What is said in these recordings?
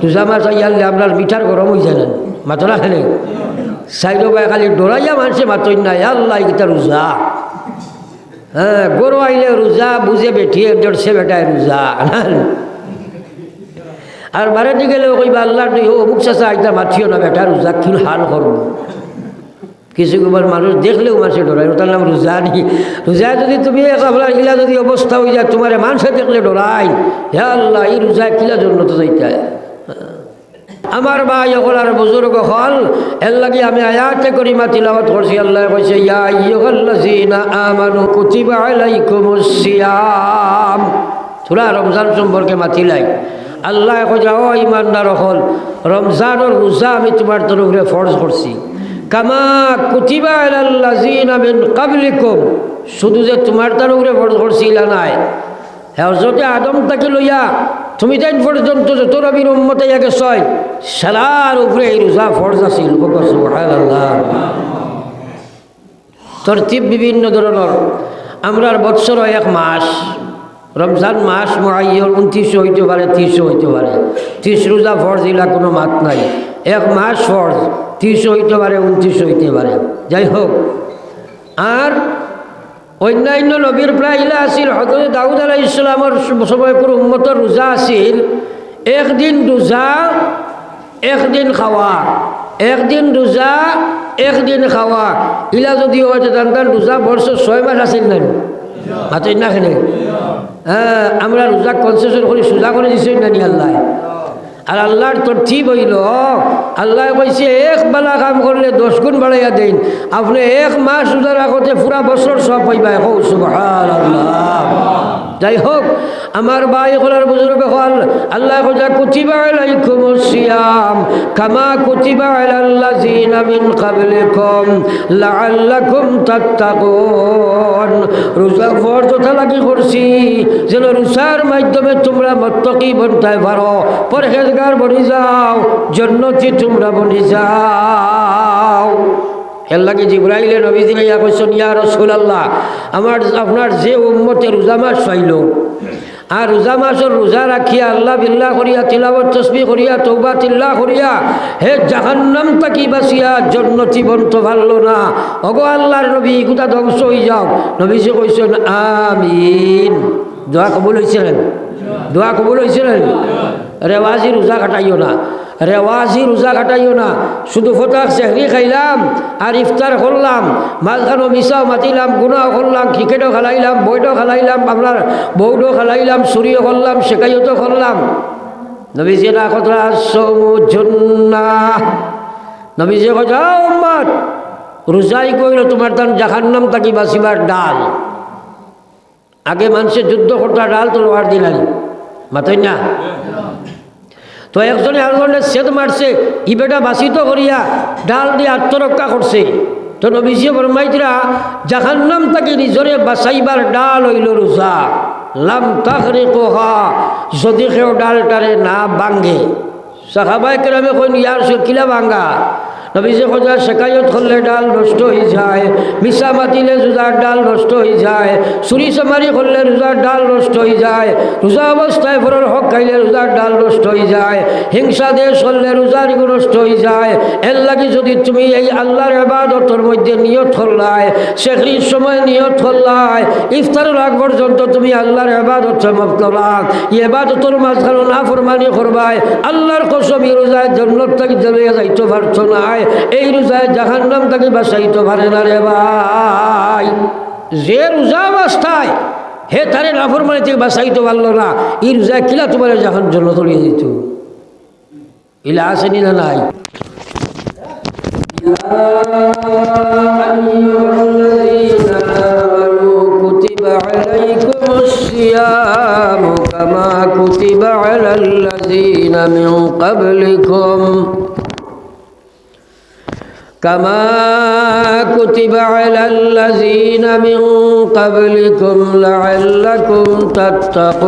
রোজা মাস আইয়ালে আপনার মিঠার গরম হয়ে যায় না মাত্র না খেলে সাইডো বাই খালি ডরাইয়া মানুষে মাতই নাই আল্লাহ এটা রোজা হ্যাঁ গরু আইলে রোজা বুঝে বেঠিয়ে ডরছে বেটায় রোজা আর বাড়িতে গেলেও কইবা আল্লাহ অমুক চাষা এটা মাথিও না বেটা রোজা কি হাল করবো কিছু কুমার মানুষ দেখলেও মানুষে ডরায় তার নাম রোজা নি রোজা যদি তুমি আপনার ইলা যদি অবস্থা হয়ে যায় তোমার মানুষে দেখলে ডরাই হে আল্লাহ এই রোজা কিলা জন্য তো যাইতায় আমার ভাই হল আর বুজুর্গ হল এর লাগে আমি আয়াতে করিমা তিলাওয়াত করছি আল্লাহ কইছে ইয়া আইয়ুহাল্লাযীনা আমানু কুতিবা আলাইকুমুস সিয়াম সূরা রমজান সম্পর্কে মাতিলাই আল্লাহ কইছে ও ঈমানদার হল রমজানের রোজা আমি তোমার তরফে ফরজ করছি কামা কুতিবা আলাল্লাযীনা মিন ক্বাবলিকুম শুধু যে তোমার তরফে ফরজ করছিলা নাই হযরত আদম থেকে লইয়া তুমি তাই পর্যন্ত যত নবীর উম্মতে আগে ছয় সালার উপরে এই রোজা ফরজ আছিল সুবহানাল্লাহ তরতিব বিভিন্ন ধরনের আমরার বৎসর এক মাস রমজান মাস মুআয়্যান 29 হইতে পারে 30 হইতে পারে 30 রোজা ফরজ ইলা কোনো মাত নাই এক মাস ফরজ 30 হইতে পারে 29 হইতে পারে যাই হোক আর অন্যান্য নবীর প্রায় ইলা আসিল হযরত দাউদ আলাইহিস সালামের সময়পুর উম্মতের রোজা আসিল একদিন রোজা একদিন খাওয়া একদিন রোজা একদিন খাওয়া ইলা যদি হয়তো তার রোজা বর্ষ 6 মাস আসিল না মাতই না খেলে হ্যাঁ আমরা রোজা কনসেশন করি সোজা করে দিচ্ছি না নি আল্লাহ আর আল্লাহর তরতিব হইল আল্লাহ কইছে এক বেলা কাম করলে 10 গুণ বাড়াইয়া দেন আপনি এক মাস রোজা রাখতে পুরা বছর সব পাইবা সুবহানাল্লাহ যাই হোক আমার ভাই হলার বুজুর্গ হল আল্লাহ কইছে কুতিবা আলাইকুমুস সিয়াম কামা কুতিবা আলাল্লাযীনা মিন ক্বাবলিকুম লাআল্লাকুম তাত্তাকুন রোজা ফরজ লাগি করছি যেন রোজার মাধ্যমে তোমরা মুত্তাকি বনতে পারো পরহেজগার বনি যাও জান্নাতি তোমরা বনি যাও এর লাগে জিবরাইলে নবীজি ইয়া কইছেন ইয়া রাসূলুল্লাহ আমার আপনার যে উম্মতে রোজা মাস পাইল আর রোজা মাসের রোজা রাখিয়া আল্লাহ বিল্লাহ করিয়া তিলাওয়াত তাসবিহ করিয়া তওবা তিল্লাহ করিয়া হে জাহান্নাম তাকি বাসিয়া জান্নাতি বনতে পারলো না ওগো আল্লাহর নবী গুতা ধ্বংস হয়ে যাও নবীজি কইছেন আমিন দোয়া কবুল হইছিলেন দোয়া কবুল হইছিলেন রেওয়াজি রোজা কাটাইও না রেওয়াজি রোজা কাটাইও না শুধু ফতাক সেহরি খাইলাম আর ইফতার করলাম মাঝখানো মিশাও মাতিলাম গুনাও করলাম ক্রিকেটও খেলাইলাম বইটাও খেলাইলাম আপনার বৌডও খেলাইলাম চুরিও করলাম শেখাইও করলাম নবীজি না কথা সৌমুজ্জন্নাহ নবীজি কথা উম্মত রোজাই কইল তোমার তান জাহান্নাম তাকি বাসিবার ডাল আগে মানুষের যুদ্ধ করতে ডাল তলোয়ার দিলেন মাতই না তো একজনে আরেকজনে সেদ মারছে ই বেটা বাসিত করিয়া ডাল দিয়ে আত্মরক্ষা করছে তো নবীজি ফরমাইতরা জাহান্নাম তাকে নিজরে বাঁচাইবার ডাল হইল রোজা লাম তাখরিকুহা যদি কেউ ডালটারে না ভাঙে সাহাবায়ে কেরামে কইন ইয়া রাসূল কিলা ভাঙা নবীজি খোঁজা শেখায়ত করলে ডাল নষ্ট হয়ে যায় মিশা মাতিলে রোজার ডাল নষ্ট হয়ে যায় চুরি চামারি করলে রোজার ডাল নষ্ট হয়ে যায় রোজা অবস্থায় পরের হক খাইলে রোজার ডাল নষ্ট হয়ে যায় হিংসা দেশ করলে রোজার নষ্ট হয়ে যায় এর লাগে যদি তুমি এই আল্লাহর ইবাদতের মধ্যে নিয়ত করলাই সেহরির সময় নিয়ত করলাই ইফতারের আগ পর্যন্ত তুমি আল্লাহর ইবাদত সমাপ্তরা ইবাদতের মাঝখানে নাফরমানি করবাই আল্লাহর কসম এই রোজায় জান্নাত থেকে চলে যাইতে পারছো না এই রোজায় জাহান্নাম থেকে বাঁচাইতে পারে না রে ভাই যে রোজা অবস্থায় হে তারে নাফরমানি থেকে বাঁচাইতে পারলো না এই রোজায় কিলা তোমার জাহান জন্য তলিয়ে দিত ইলা আসেনি না নাই কুতিবা আলাইকুমুস সিয়াম কামা কুতিবা আলাল্লাযীনা মিন ক্বাবলিকুম كما كتب على الذين من قبلكم لعلكم تتقون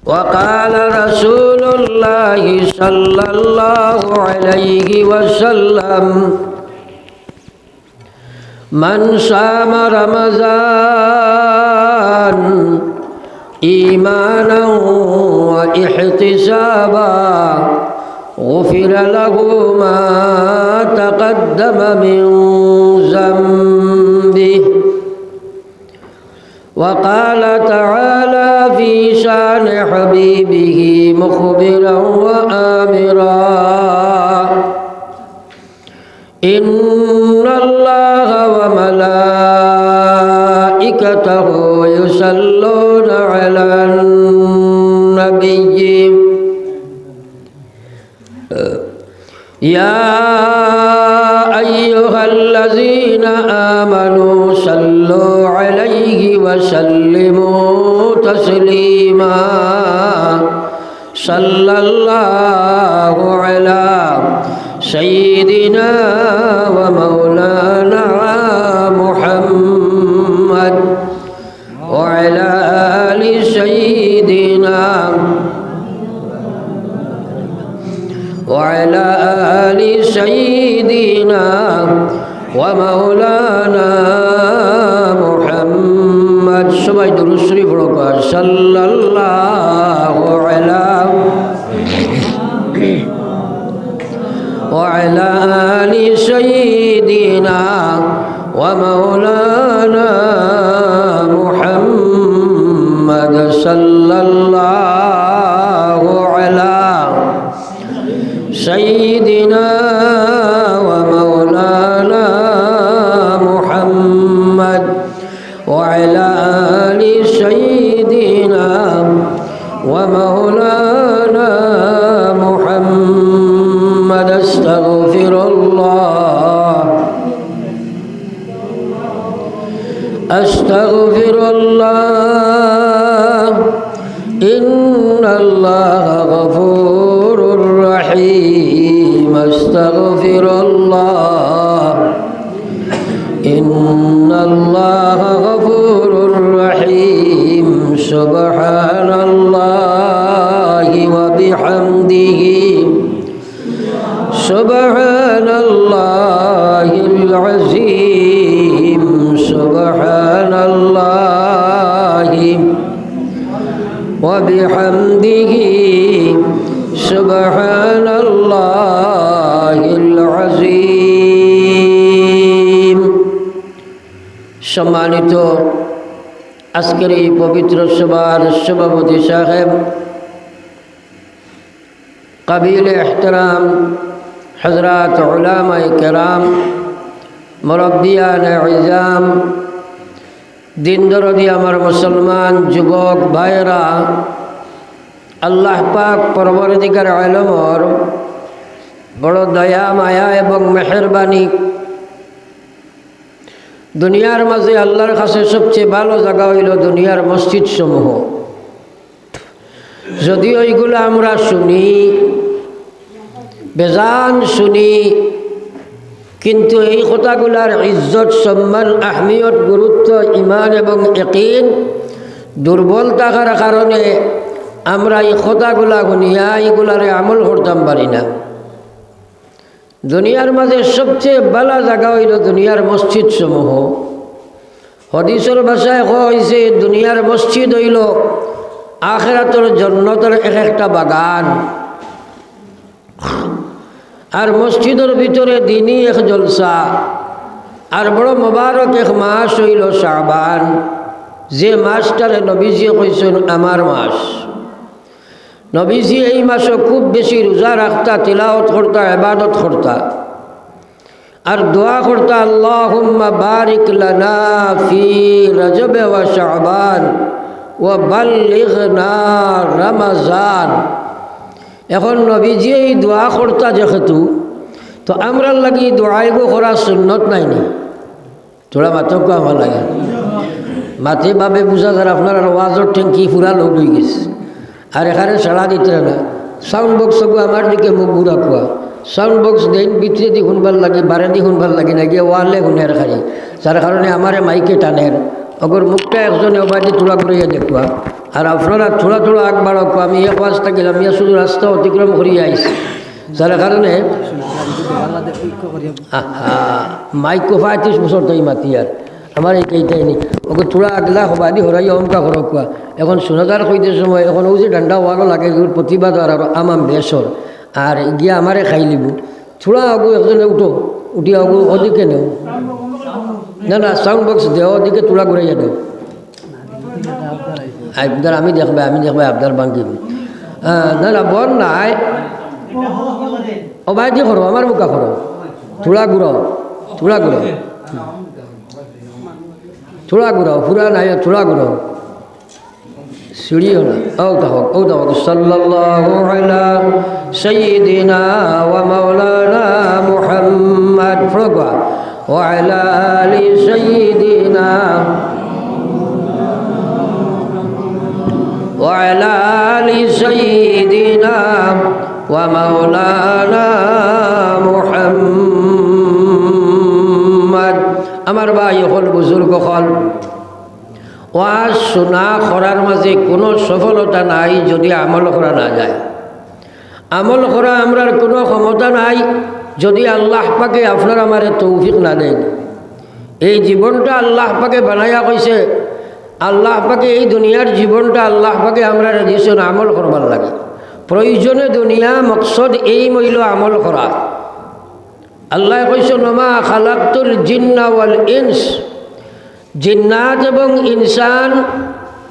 وقال رسول الله صلى الله عليه وسلم من صام رمضان إيمانا واحتسابا غفر له ما تقدم من ذنبه. وقال تعالى في شان حبيبه مخبرا وآمرا إن الله وملائكته يصلون على النبي يا أيها الذين آمنوا صلوا عليه وسلموا تسليما. صلى الله على سيدنا ومولانا محمد وعلى آل سيدنا وعلى آل سيدنا ومولانا محمد. সবাই দুরূদ শরীফ পড়ো। সাল্লাল্লাহু আলা وعلى آل سيدنا ومولانا محمد صلى الله على سيدنا ومولانا محمد وعلى آل سيدنا ومولانا محمد. أستغفر الله أستغفر الله إن الله غفور رحيم. أستغفر الله إن الله غفور رحيم. سبحان الله وبحمده سبحان الله العظيم. سبحان الله وبحمده سبحان الله العظيم. সম্মানিত আজকের এই পবিত্র সভার সভাপতি সাহেব, কাবিল এহতরাম হযরত উলামায়ে কেরাম, মুরব্বিয়ানে ইজাম, দিন দরদি আমার মুসলমান যুবক ভাইরা, আল্লাহ পাক পরবর্তীকার আলমর বড় দয়া মায়া এবং মেহেরবানি। দুনিয়ার মাঝে আল্লাহর কাছে সবচেয়ে ভালো জায়গা হইল দুনিয়ার মসজিদ সমূহ। যদিও এইগুলো আমরা শুনি, বেজান শুনি, কিন্তু এই কথাগুলার ইজ্জত, সম্মান, আহমিয়ত, গুরুত্ব, ইমান এবং ইয়াকিন দুর্বল থাকার কারণে আমরা এই কথাগুলা শুনিয়া এইগুলারে আমল করতাম পারি না। দুনিয়ার মাঝে সবচেয়ে ভালো জায়গা হইল দুনিয়ার মসজিদ সমূহ। হাদিসের ভাষায় হয়েছে দুনিয়ার মসজিদ হইল আখিরাতের জান্নাতের একটা বাগান, আর মসজিদের ভিতরে দিনই এক জলসা। আর বড় মোবারক এক মাস হইল শাবান, যে মাসটারে নবীজি কইছেন আমার মাস। নবীজি এই মাসে খুব বেশি রোজা রাখতা, তিলাওয়াত করতা, ইবাদত করতা আর দোয়া করতা, আল্লাহুম্মা বারিক লানা ফি রজব ওয়া শাবান ওয়া বাল্লিগনা রমজান। এখন নবীজি এই দোয়া করতা যেহেতু, তো আমরা লাগি দোয়াইগো করা সুন্নত নাই নি? থোড়া মাতক আমার লাগে মাতে বাবে বুঝা যায় আপনার ওয়াজর ঠেঙ্কি পুরা লোক হয়ে গেছে। আর এখানে সাড়া দিতে না, সাউন্ড বক্সকে আমার দিকে মুখ ঘুরা কুয়া। সাউন্ড বক্স দেন ভিতরে দি শুনবার লাগে, বারে দি শুনবার লাগে না, গিয়ে ওয়ালে শুনের খালি, যার কারণে আমারে মাইকে টানেন। অগর মুখটা একজনে ওবাদি তোলা করিয়া দেখুয়া। আর আপনারা থোড়া থোড়া আগ বাড়ক, আমি এক ওয়াজটা গেলাম, ইয়া শুধু রাস্তা অতিক্রম করিয়া আইছি, যার কারণে মাইক 35 বছর তাই মাতি। আর আমার এইটাই নি ওকে তোরা আগলা হবাদি হরাই অমকা হরকুয়া এখন সোনাদার কইতে সময় এখন ও যে ডান্ডা ওয়ারও লাগে প্রতিবাদ আর আমার বেসর আর গিয়া আমারে খাই লিব থোড়া আগু একজনে উঠো উঠি আগু ওদিকে নেও না সাউন্ড বক্স দেও ওদিকে তোরা ঘুরাইয়া দেও আবদার আমি দেখবে আবদার বাঙ্গিব না বল নাই ও ভাই দিয়ে করো আমার মুখা করো থোড়া ঘুরাও পুরা নাই থোড়া ঘুরাও সিঁড়িও না ও তাহক সাল্লাল্লাহু আলা সাইয়্যিদিনা ওয়া মাওলানা মুহাম্মদ ফরগা ওয়া আলা আলি সাইয়্যিদিনা ওয়া আলা আলি সাইয়্যিদিনা ওয়া মাওলানা মুহাম্মদ আমার ভাই হল বুজুর্গ হল ওয়াজ শোনা করার মাঝে কোনো সফলতা নাই যদি আমল করা না যায়। আমল করা আমরার কোনো ক্ষমতা নাই যদি আল্লাহ পাকে আপনার আমারে তৌফিক না দেন। এই জীবনটা আল্লাহ পাকে বানাইয়া কইছে, আল্লাহ পাকে এই দুনিয়ার জীবনটা আল্লাহ পাকে আমরা দিয়েছেন আমল করবার লাগে। প্রয়োজনে দুনিয়া মকসদ এই মইল আমল করা। আল্লাহ কইছে নমা খালাকতুল জিন্না ওয়াল ইনস, জিন্নাত এবং ইনসান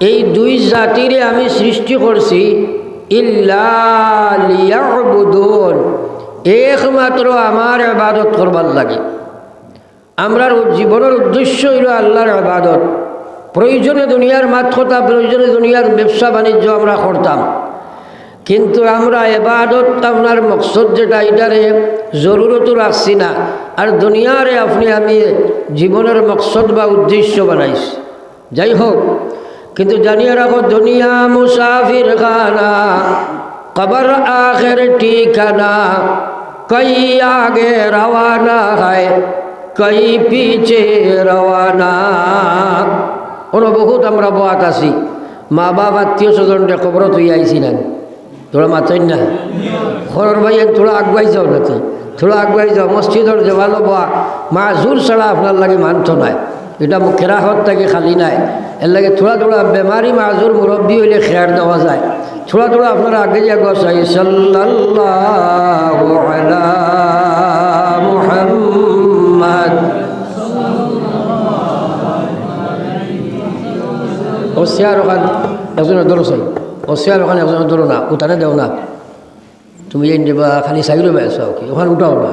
এই দুই জাতিরে আমি সৃষ্টি করছি ইল্লা লিয়াবুদুন, একমাত্র আমার ইবাদত করবার লাগে। আমরার জীবনের উদ্দেশ্য হইল আল্লাহর ইবাদত। প্রয়োজনে দুনিয়ার মাত কথা, প্রয়োজনে দুনিয়ার ব্যবসা বাণিজ্য আমরা করতাম, কিন্তু আমরা ইবাদত আপনার মকসদ যেটা এটারে জরুরত রাখছি না। আর দুনিয়ারে আপনি আমি জীবনের মকসদ বা উদ্দেশ্য বানাইছি। যাই হোক, কিন্তু জানিয়ে রাখো দুনিয়া মুসাফির খানা, কবর আখের ঠিকানা, কই আগে রওয়ানা হয় কই পিছে রওয়ানা। ওরা বহুত আমরা বাত আছি, মা বাবা আত্মীয় স্বজনটা খবর তুই আইছি না, তোরা মাতই না খবর ভাই তোরা আগুয়াই যাও না, থোড়া আগুয়াই যাও। মসজিদর দেওয়ালো বা মাজুর ছাড়া আপনার লাগে মানত নাই, এটা খেরাহত থেকে খালি নাই। এর লাগে থোড়া বেমারি মাজুর মুরব্বী হইলে খেয়ার দেওয়া যায়। থোড়া আপনারা আগে যা গসাই সাল্লাল্লাহু আলা মুহাম্মদ। ওসিয়ার ওখান একজনের ধরো চাই, ওসিয়ার ওখানে একজনের ধরো না, উঠানে দেও না। তুমি এই দেবা খালি চাইলো বেড়াচ্ছ কি ওখানে উঠাও না।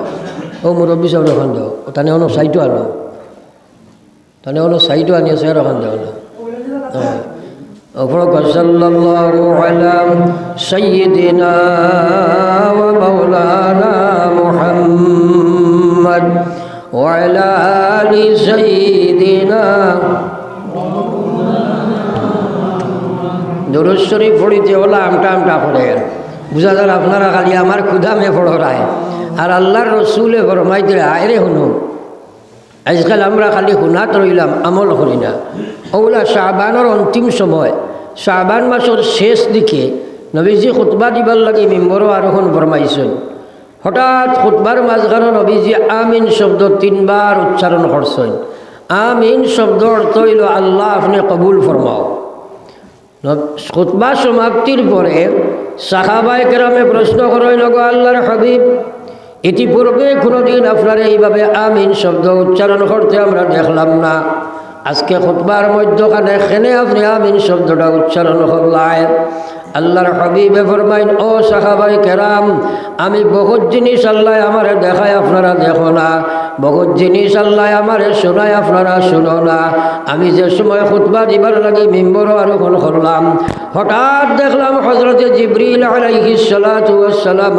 ও মুরব্বী চাউল ওখান দেও, তানে অন্য চাইটো আনো, তানে অন্য চাইটো আনি আছে আর ওখান দেও না। সাল্লাল্লাহু আলা সাইয়্যিদিনা ওয়া মাওলানা মুহাম্মদ ওয়া আলা আলি সাইয়্যিদিনা। দরুদ শরীফ পড়িতে হলো আমটা পড়ে বুঝা যার আপনারা খালি আমার ক্ষুধা মে পড়ায় আর আল্লাহর রসুলে ফরমাইতে আয়রে শুনুন। আজকাল আমরা খালি শুনাত রইলাম, আমল করি না। ওগুলা শাবানের অন্তিম সময়, শাবান মাসের শেষ দিকে নবীজি খুতবা দিবার লাগে মিম্বরও আরোহণ ফরমাইছেন। হঠাৎ খুতবার মাঝখানে নবীজি আমিন শব্দ 3 বার উচ্চারণ করছেন। আমিন শব্দ অর্থ হইল আল্লাহ আপনি কবুল ফরমাও। খুতবা সমাপ্তির পরে সাহাবায়ে কেরামে প্রশ্ন করেন, গো আল্লাহর হাবিব, ইতিপূর্বে কোনোদিন আপনার এইভাবে আমিন শব্দ উচ্চারণ করতে আমরা দেখলাম না, আজকে খুতবার মধ্যখানে খেনে আপনি আমিন শব্দটা উচ্চারণ করলেন। আল্লাহর হাবিবে ফরমাইন, ও সাহাবায়ে কেরাম, আমি বহুত জিনিস আল্লাহ আমারে দেখায় আপনারা দেখো না, বহুত জিনিস আল্লাহ আমারে শোনায় আপনারা শুনো না। আমি যে সময় খুতবা দিবার লাগে মিম্বরও আরোহণ করলাম, হঠাৎ দেখলাম হযরতে জিবরিল আলাইহিস সালাতু ওয়াস সালাম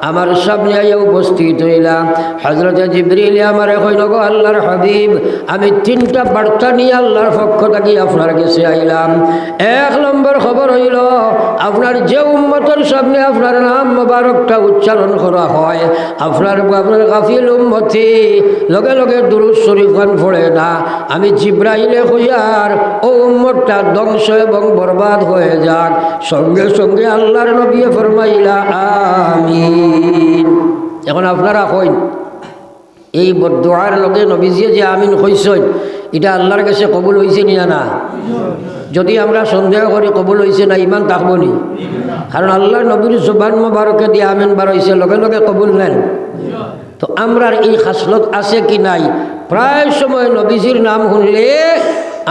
আমার সামনে আইয়া উপস্থিত হইলা। হযরতে জিবরিল আমারে কইল, গো আল্লাহর হাবিব, আমি 3টা বার্তা নিয়ে আল্লাহর পক্ষ থেকে আপনার কাছে আইলাম। 1 নম্বর খবর হইল, আপনার যে উম্মতের সামনে আপনার নাম মোবারকটা উচ্চারণ করা হয়, আপনার গাফিল উম্মতি লগে লগে দুরূদ শরীফ খান পড়ে না, আমি জিবরাইলে কইয়ার ও উম্মতটা ধ্বংস এবং বরবাদ হয়ে যাক। সঙ্গে সঙ্গে আল্লাহর নবী ফরমাইলা আমিন। এখন আপনারা কইন এই দোয়ার লগে নবীজি যে আমিন কইছেন, এটা আল্লাহর কাছে কবুল হয়েছে নি না? যদি আমরা সন্দেহ করি কবুল হয়েছে না, ইমান থাকবো নি? কারণ আল্লাহ নবীর জুবান মোবারকে দিয়ে আমিন বার হয়েছে, লগে লগে কবুল নেন। তো আমরার এই খাসলত আছে কি নাই? প্রায় সময় নবীজির নাম শুনলে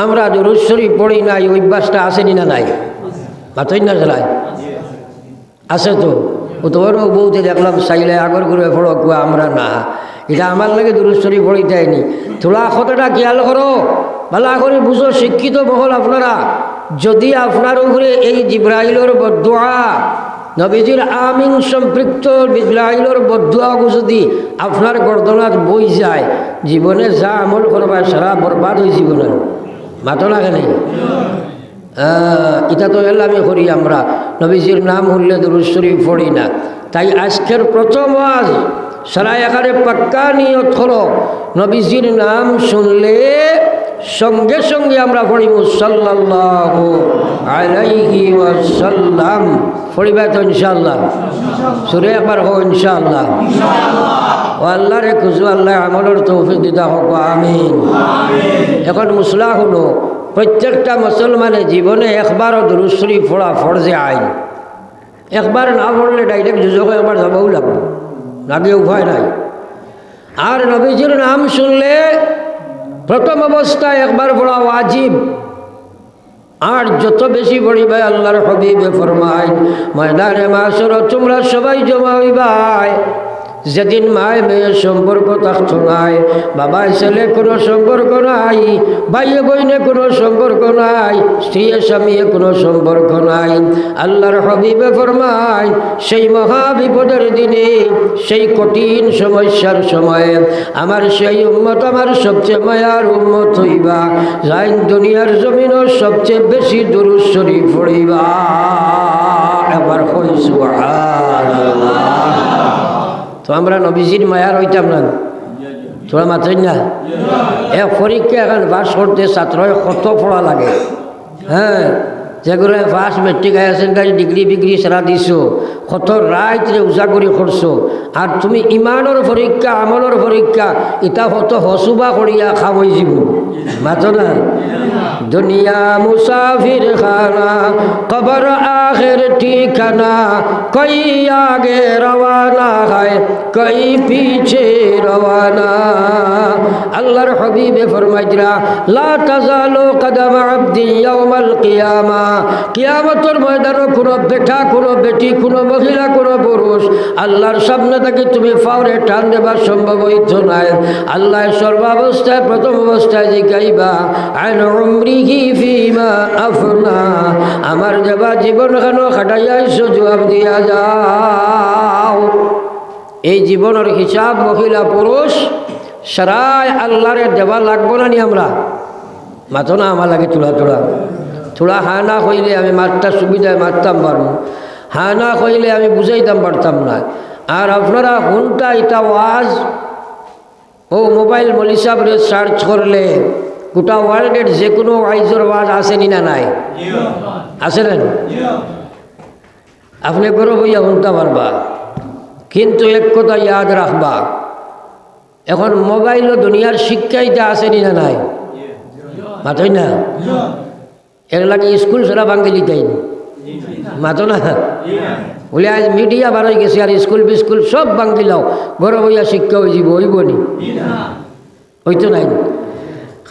আমরা দুরূদ শরীফ পড়ি নাই, অভ্যাসটা আসেনি না নাই? মাতই না চালায় আছে তো। ও তোমারও বউতে দেখলাম চাইলে আগর করে পড়ো, কুয়া আমরা না। এটা আমার লাগে দুরূদ শরীফ পড়ি দেয়নি। তোলা কথাটা খেয়াল করো, ভালো করে বুঝো শিক্ষিত মহল আপনারা। যদি আপনার উপরে এই জিব্রাইলের বদদুয়া, নবীজির আমিন সম্পৃক্ত জিব্রাইলের বদদুয়া যদি আপনার গর্দনাত বই যায়, জীবনে যা আমল করবা সারা বরবাদ হয়ে জীবনের। মাতো না কেন? এটা তো এলামি করি আমরা, নবীজির নাম শুনলে দুরূদ শরীফ পড়ি না। তাই আজকের প্রথম ওয়াজ সারা এখানে পাক্কা নিয়ত হলো, নবীজির নাম শুনলে সঙ্গে সঙ্গে আমরা পড়িব সাল্লাল্লাহু আলাইহি ওয়াসাল্লাম। পড়িবা তো ইনশাআল্লাহ? সুরে একবার হো ইনশাআল্লাহ। ও আল্লাহ রে খুঁজু, আল্লাহ আমলের তৌফিক দিতা হোক, আমিন। এখন মুসলা হলো, প্রত্যেকটা মুসলমানের জীবনে একবারও দুরূদ শরীফ পড়া ফরজে আইন। একবার না পড়লে ডাইরেক্ট দুজকে একবার যাবও লাগবে, লাগে উপায় নাই। আর নবীজির নাম শুনলে প্রথম অবস্থায় একবার পড়া ওয়াজিব। আর যত বেশি পড়িবে আল্লাহর হাবিবে ফরমায়, ময়দানে মাশর তোমরা সবাই জমা হইবাই, যেদিন মায় মেয়ের সম্পর্ক থাকতো নাই, বাবায় ছেলে কোনো সম্পর্ক নাই, ভাইয়ে বইনে কোনো সম্পর্ক নাই, স্ত্রী স্বামী কোনো সম্পর্ক নাই। আল্লাহর হাবিবে ফরমায়, সেই মহা বিপদের দিনে, সেই কঠিন সমস্যার সময়ে আমার সেই উম্মত, আমার সবচেয়ে মায়ার উম্মত হইবা, যাই দুনিয়ার জমিনও সবচেয়ে বেশি দুরূদ শরীফ পড়িবা। এবার কই সুবহানাল্লাহ। তো আমরা নবীজির মায়ার হইতাম না? তোরা মাত্রই না? এক পরীক্ষা এখন পাস করতে ছাত্র কত পড়া লাগে। হ্যাঁ, যেগুলো first matric higher secondary degree বিগ্রি সারা দিছো, কত রাইতে উজা করে করছো। আর তুমি ইমানের পরীক্ষা, আমলের পরীক্ষা, এটা কত হসুবা করিয়া খাবই যাব। মাতো না? দুনিয়া মুসাফির খানা, কবর আখের ঠিকানা, কই আগে রওয়ানা হয়, কই পিছে রওয়ানা। আল্লাহর হাবিবে ফরমাইরা, লা তাজালু কদম আবদি ইয়াউমাল কিয়ামা, কিয়ামতের ময়দানে কোনো বেটা, কোনো বেটি, কোনো মহিলা, কোনো পুরুষ আল্লাহর সামনে থেকে তুমি ফাওরে টান দেবা সম্ভব হইত নাই। আল্লাহ সর্বাবস্থায় প্রথম অবস্থায় জিজ্ঞাইবা, আইন উমরিহি ফিমা আফনা, আমার দেবা জীবন কেন খাটাইয়াইছো, জবাব দিয়া যাও। এই জীবনের হিসাব মহিলা পুরুষ সারাই আল্লাহরে দেবা লাগবো না নি? আমরা মাতো না? আমার লাগে চূড়া চূড়া থোড়া হা না কইলে আমি মারটা সুবিধায় মারতাম পারবো, হা না কইলে আমি বুঝাইতাম পারতাম না। আর আপনারা কোনটা এটা ওয়াজ ও মোবাইল মলি সাহেবরে সার্চ করলে গোটা ওয়ার্ল্ডের যে কোনো ওয়াইজের ওয়াজ আসেনি না নাই? আছে না? আপনি করো বইয়া শুনতে পারবা, কিন্তু এক কথা ইয়াদ রাখবা, এখন মোবাইল দুনিয়ার শিক্ষাইতে আসেনি না নাই? মাতই না? এর লাগে স্কুল ছাড়া বাঙ্গিলি তাই মাতো না? বলে আজ মিডিয়া বার হয়ে গেছে, আর স্কুল বিস্কুল সব বাঙ্গিলাও, ঘরে বইয়া শিক্ষা হয়ে যাব, হইব নি? হইতো নাই।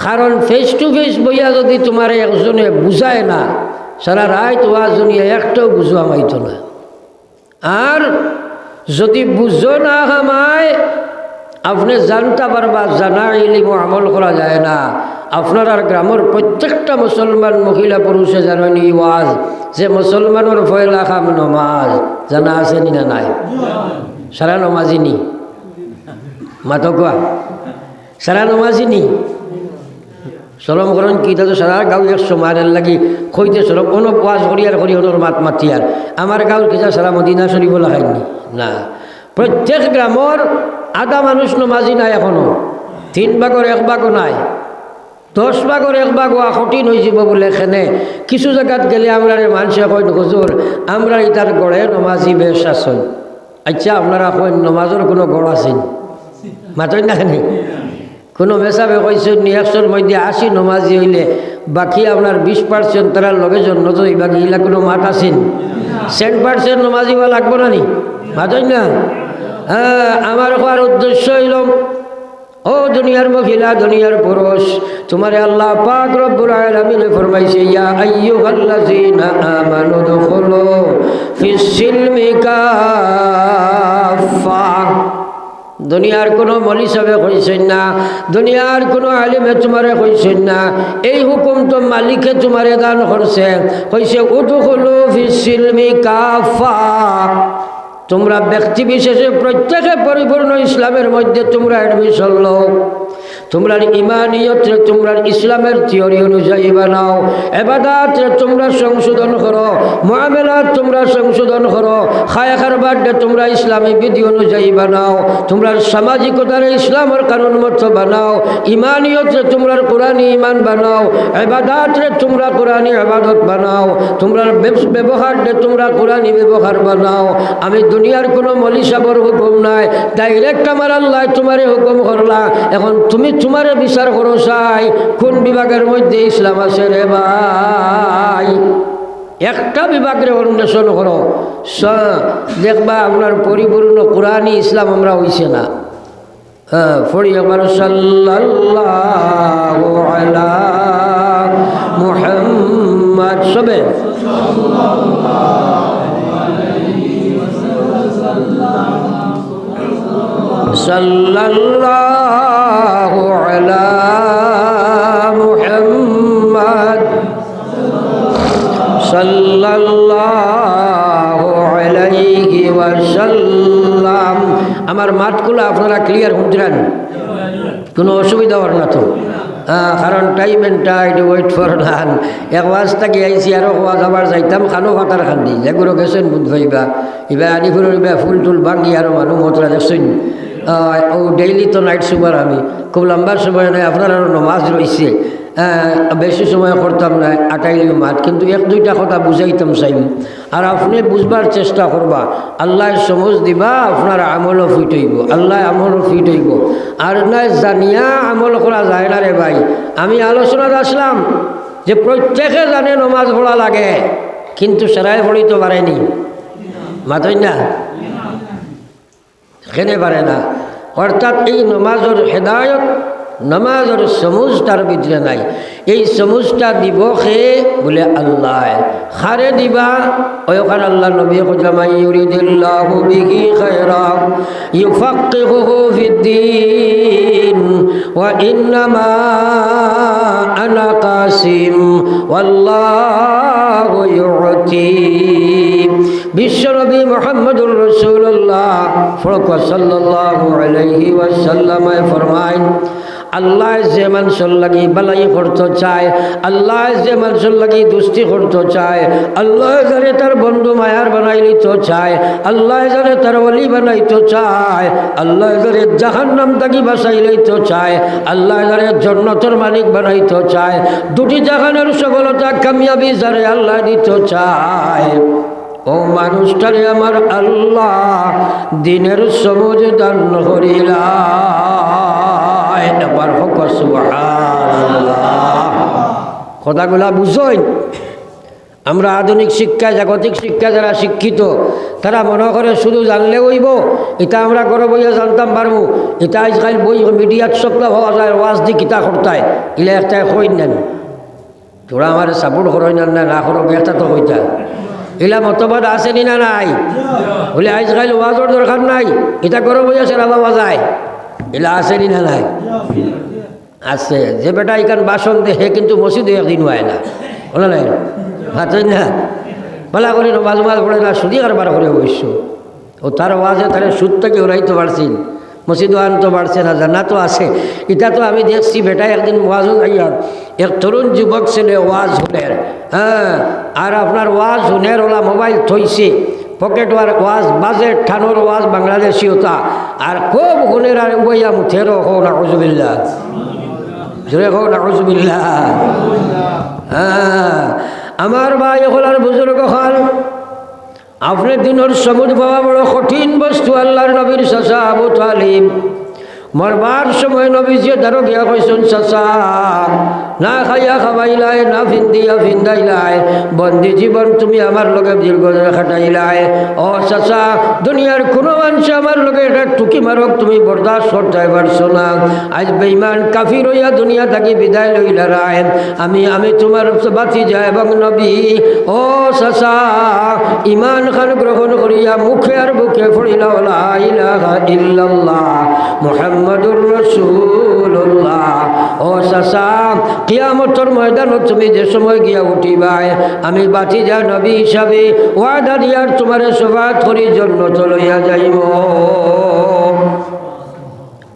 কারণ ফেস টু ফেস বইয়া যদি তোমার একজনে বুঝায় না, সারা রাত ওয়াজ দুনিয়া একটাও বুঝো আমাইতো না। আর যদি বুঝো না আমায়, আপনি জানতে পারবা, জানা ইলিম আমল করা যায় না। আপনার আর গ্রামের প্রত্যেকটা মুসলমান মহিলা পুরুষে জানেন এই ওয়াজ, যে মুসলমানের ফয়লা খাম নমাজ, জানা আছে নি না নাই? সারা নমাজি নি? মাতো কোয়া সারা নমাজি নি? সরম করেন কি? তো সারা গাঁও একশো মারের লাগি খইতে সরম কোনো ওয়াজ করিয়ার করি হনোর মাত মাতিয়ার। আমার গাঁর কিতা সারা মদিনা শরীফ লাগাইনি না। প্রত্যেক গ্রামের আধা মানুষ নমাজি নাই এখনো, 3 ভাগের 1 ভাগও নাই, 10 ভাগের 1 ভাগও কঠিন হয়ে যাব বলে। এখানে কিছু জায়গাত গেলে আমরা মানুষে কয় হুজুর আমরা ইতার গড়ে নমাজি বেশ আছেন। আচ্ছা আপনারা কয় নমাজের কোনো গড় আছেন? মাতই না খানি কোনো মেসাবে কইছেন নি 100-র মধ্যে 80 নমাজি হইলে বাকি আপনার 20% তারা লগে জন্য তো এই বাকি ইলা কোনো মাঠ আছেন 100% নমাজি বা লাগবো না নি মাতই না। হ্যাঁ, আমার কোয়ার উদ্দেশ্য হইল ও দুনিয়ার মহিলা দুনিয়ার পুরুষ তোমারে আল্লাহ পাক রব্বুল আলামিন ফরমাইছে ইয়া আইয়ুহাল্লাযীনা আমানু দুখুলু ফিস সিলমি কাফা। দুনিয়ার কোনো মলি সাহেবে কইছেন না, দুনিয়ার কোনো আলিমে তোমারে কইছেন না, এই হুকুম তো মালিকে তোমারে দান করছে। কইছে উদখুলু ফিস সিলমি কাফা, তোমরা ব্যক্তি বিশেষে প্রত্যেকে পরিপূর্ণ ইসলামের মধ্যে তোমরা অ্যাডমিশন লো। তোমরা ইমানিয়ত তোমরা ইসলামের থিওরি অনুযায়ী বানাও, ইবাদত তোমরা সংশোধন করো, মুআমালাত তোমরা সংশোধন করো, খায়া খারবারটা তোমরা ইসলামী বিধি অনুযায়ী বানাও, তোমরা সামাজিকতার ইসলামের কানুন মতো বানাও, ইমানিয়ত তোমরা কোরআনী ইমান বানাও, ইবাদত তোমরা কোরআনী ইবাদত বানাও, তোমরা ব্যবহারটা তোমরা কোরআনী ব্যবহার বানাও। আমি দুনিয়ার কোনো মলি সাহেবের হুকুম নাই, ডাইরেক্ট আমার আল্লাহ তোমারে হুকুম করলা। এখন তুমি তোমারে বিচার করো চাই কোন বিভাগের মধ্যে ইসলাম আছে রে ভাই। একটা বিভাগের অন্বেষণ করো, দেখবা আপনার পরিপূর্ণ কোরআনী ইসলাম আমরা হইছে না। হ্যাঁ, পড়ি আবার সাল্লাল্লাহু আলা মুহাম্মদ সবে সাল্লাল্লাহু আলা মুহাম্মদ সাল্লাল্লাহু আলাইহি ওয়াসাল্লাম। আমার মাতগুলো আপনারা ক্লিয়ার শুনছেন? কোনো অসুবিধা হওয়ার না তো? কারণ time and tide wait for none. এক ওয়াজ থাকি আইসি আরও ওয়াজ আবার যাইতাম খানো ফাটার খান্দি যেগুলো গেছেন বুধ ভাইবা এবার আনিফুর ফুল টুল ভাঙ্গি আরও মানুষ মতরা দেখছেন। ও ডেইলি তো নাইট সুপার, আমি খুব লম্বা সময় নয়, আপনার আরও নমাজ রয়েছে, বেশি সময় করতাম না আটাইলি মাত, কিন্তু 1-2টা কথা বুঝাইতাম চাইম। আর আপনি বুঝবার চেষ্টা করবা, আল্লাহ সমজ দিবা, আপনার আমলও ফিট হইব, আল্লাহ আমলও ফিট হইব। আর নাই জানিয়া আমল করা যায় না রে ভাই। আমি আলোচনাত আসলাম যে প্রত্যেকে জানে নমাজ পড়া লাগে, কিন্তু সেরাই পড়িতে পারেনি, মাতই না এখানে পারে না। অর্থাৎ এই নমাজের হেদায়ত, নমাজের সমুজ তার ভিতরে নাই। এই সমুজটা দিব খে বলে আল্লাহ, খারে দিবা ওখান আল্লাহ নবী কইলাম ইউরিদিল্লাহু বিহি খায়রান ইউফাক্কিহুহু ফিদ্দীন ওয়া ইন্নামা আনা কাসিম ওয়াল্লাহু ইউতি। বিশ্বনবী মুহাম্মদুর রাসূলুল্লাহ সাল্লাল্লাহু আলাইহি ওয়াসাল্লাম ফরমায়, আল্লাহ যে মানুষের লাগি বালাই করতে চায়, আল্লাহ যে মানুষের লাগি দুষ্টি করতে চায়, আল্লাহ যারে তার বন্ধু মায়ার বানাই লিতে চায়, আল্লাহ যারে তার ওলি বানাইতে চায়, আল্লাহ যারে জাহান্নাম থেকে বাঁচাই লইতে চায়, আল্লাহ যারে জান্নাতের মালিক বানাইতে চায়, দুটি জাহানের সফলতা কামিয়াবি যারে আল্লাহ দিতে চায়, ও মানুষটারে আমার আল্লাহ দিনের সমুজ দান করিলা। এবার হোক সুবহানাল্লাহ। কথাগুলা বুঝই। আমরা আধুনিক শিক্ষা, জাগতিক শিক্ষা যারা শিক্ষিত তারা মনে করে শুধু জানলে হইব, এটা আমরা ঘরে বইয়া জানতাম পারবো, এটা আজকাল বই মিডিয়াত সকলা হওয়া যায়, ওয়াজ দি কিতা করতায় ইলে একটা কই নেন, তোরা আমার সাপোর্ট করো না না করো একটা তো হইতা এলা মতবাদ আসেনি না নাই? বলে আজকাল ওয়াজের দরকার নাই, এটা ঘরে বইয়া সেরা পাওয়া যায়, এলা আসেনি না নাই? আছে। যে বেটা এখান বাসন দেহে কিন্তু মসজিদে একদিন হয় না, বলে নাই হাতেন না বলা করি মাঝ মাঝ পড়ে না, সুদি কারবার করে অবশ্য ও তার ওয়াজে তার সুদ থেকে উড়াইতে পারছেন, মসজিদও আনতে পারছে না, জান্নাতও আছে। এটা তো আমি দেখছি বেটা একদিন ওয়াজও যাইয়া এক তরুণ যুবক ছেলে ওয়াজ শুনের, হ্যাঁ, আর আপনার ওয়াজ শুনের ওলা মোবাইল থইছে পকেট ওয়াজ বাজে ঠানোর ওয়াজ বাংলাদেশি ওটা, আর খুব শুনের আর উবাইয়া মুথেরও হো না হুজুবিল্লাহ, জোরে হো না হুজুবিল্লাহ। হ্যাঁ, আমার ভাই হলার বুজুর্গ হল, আপনি দিনের সমুদ পাওয়া বড় কঠিন বস্তু। আল্লাহর নবীর চাচা আবু তালিব মরবার সময় নবীজি দারো গিয়া কইসুন চাচা না খাইয়া খাবাইলাই না ফিন্দিয়া ফিন্দাইলাই বন্দি জীবন তুমি আমার লগে দীর্ঘ খাটাইলাই। ও চাচা দুনিয়ার কোনো মানুষ আমার লগে এটা টুকি মারক তুমি বরদাস্ত করতে পারছো না। আজ বেঈমান কাফির হইয়া দুনিয়া থাকি বিদায় লইলা রায় আমি তোমার বাতি যায় এবং নবী। ও চাচা ইমান খান গ্রহণ করিয়া মুখে আর বুকে পড়িলা লা ইলাহা ইল্লাল্লাহ মুহাম্মাদুর রাসূলুল্লাহ। ও চাচা কিয়ামতের ময়দানে তুমি যে সময় গিয়া উঠিবাই আমি বাতি যা নবী হিসাবে ওয়াদা দিয়ার তোমার শফাআত করি জান্নাত লইয়া যাইব।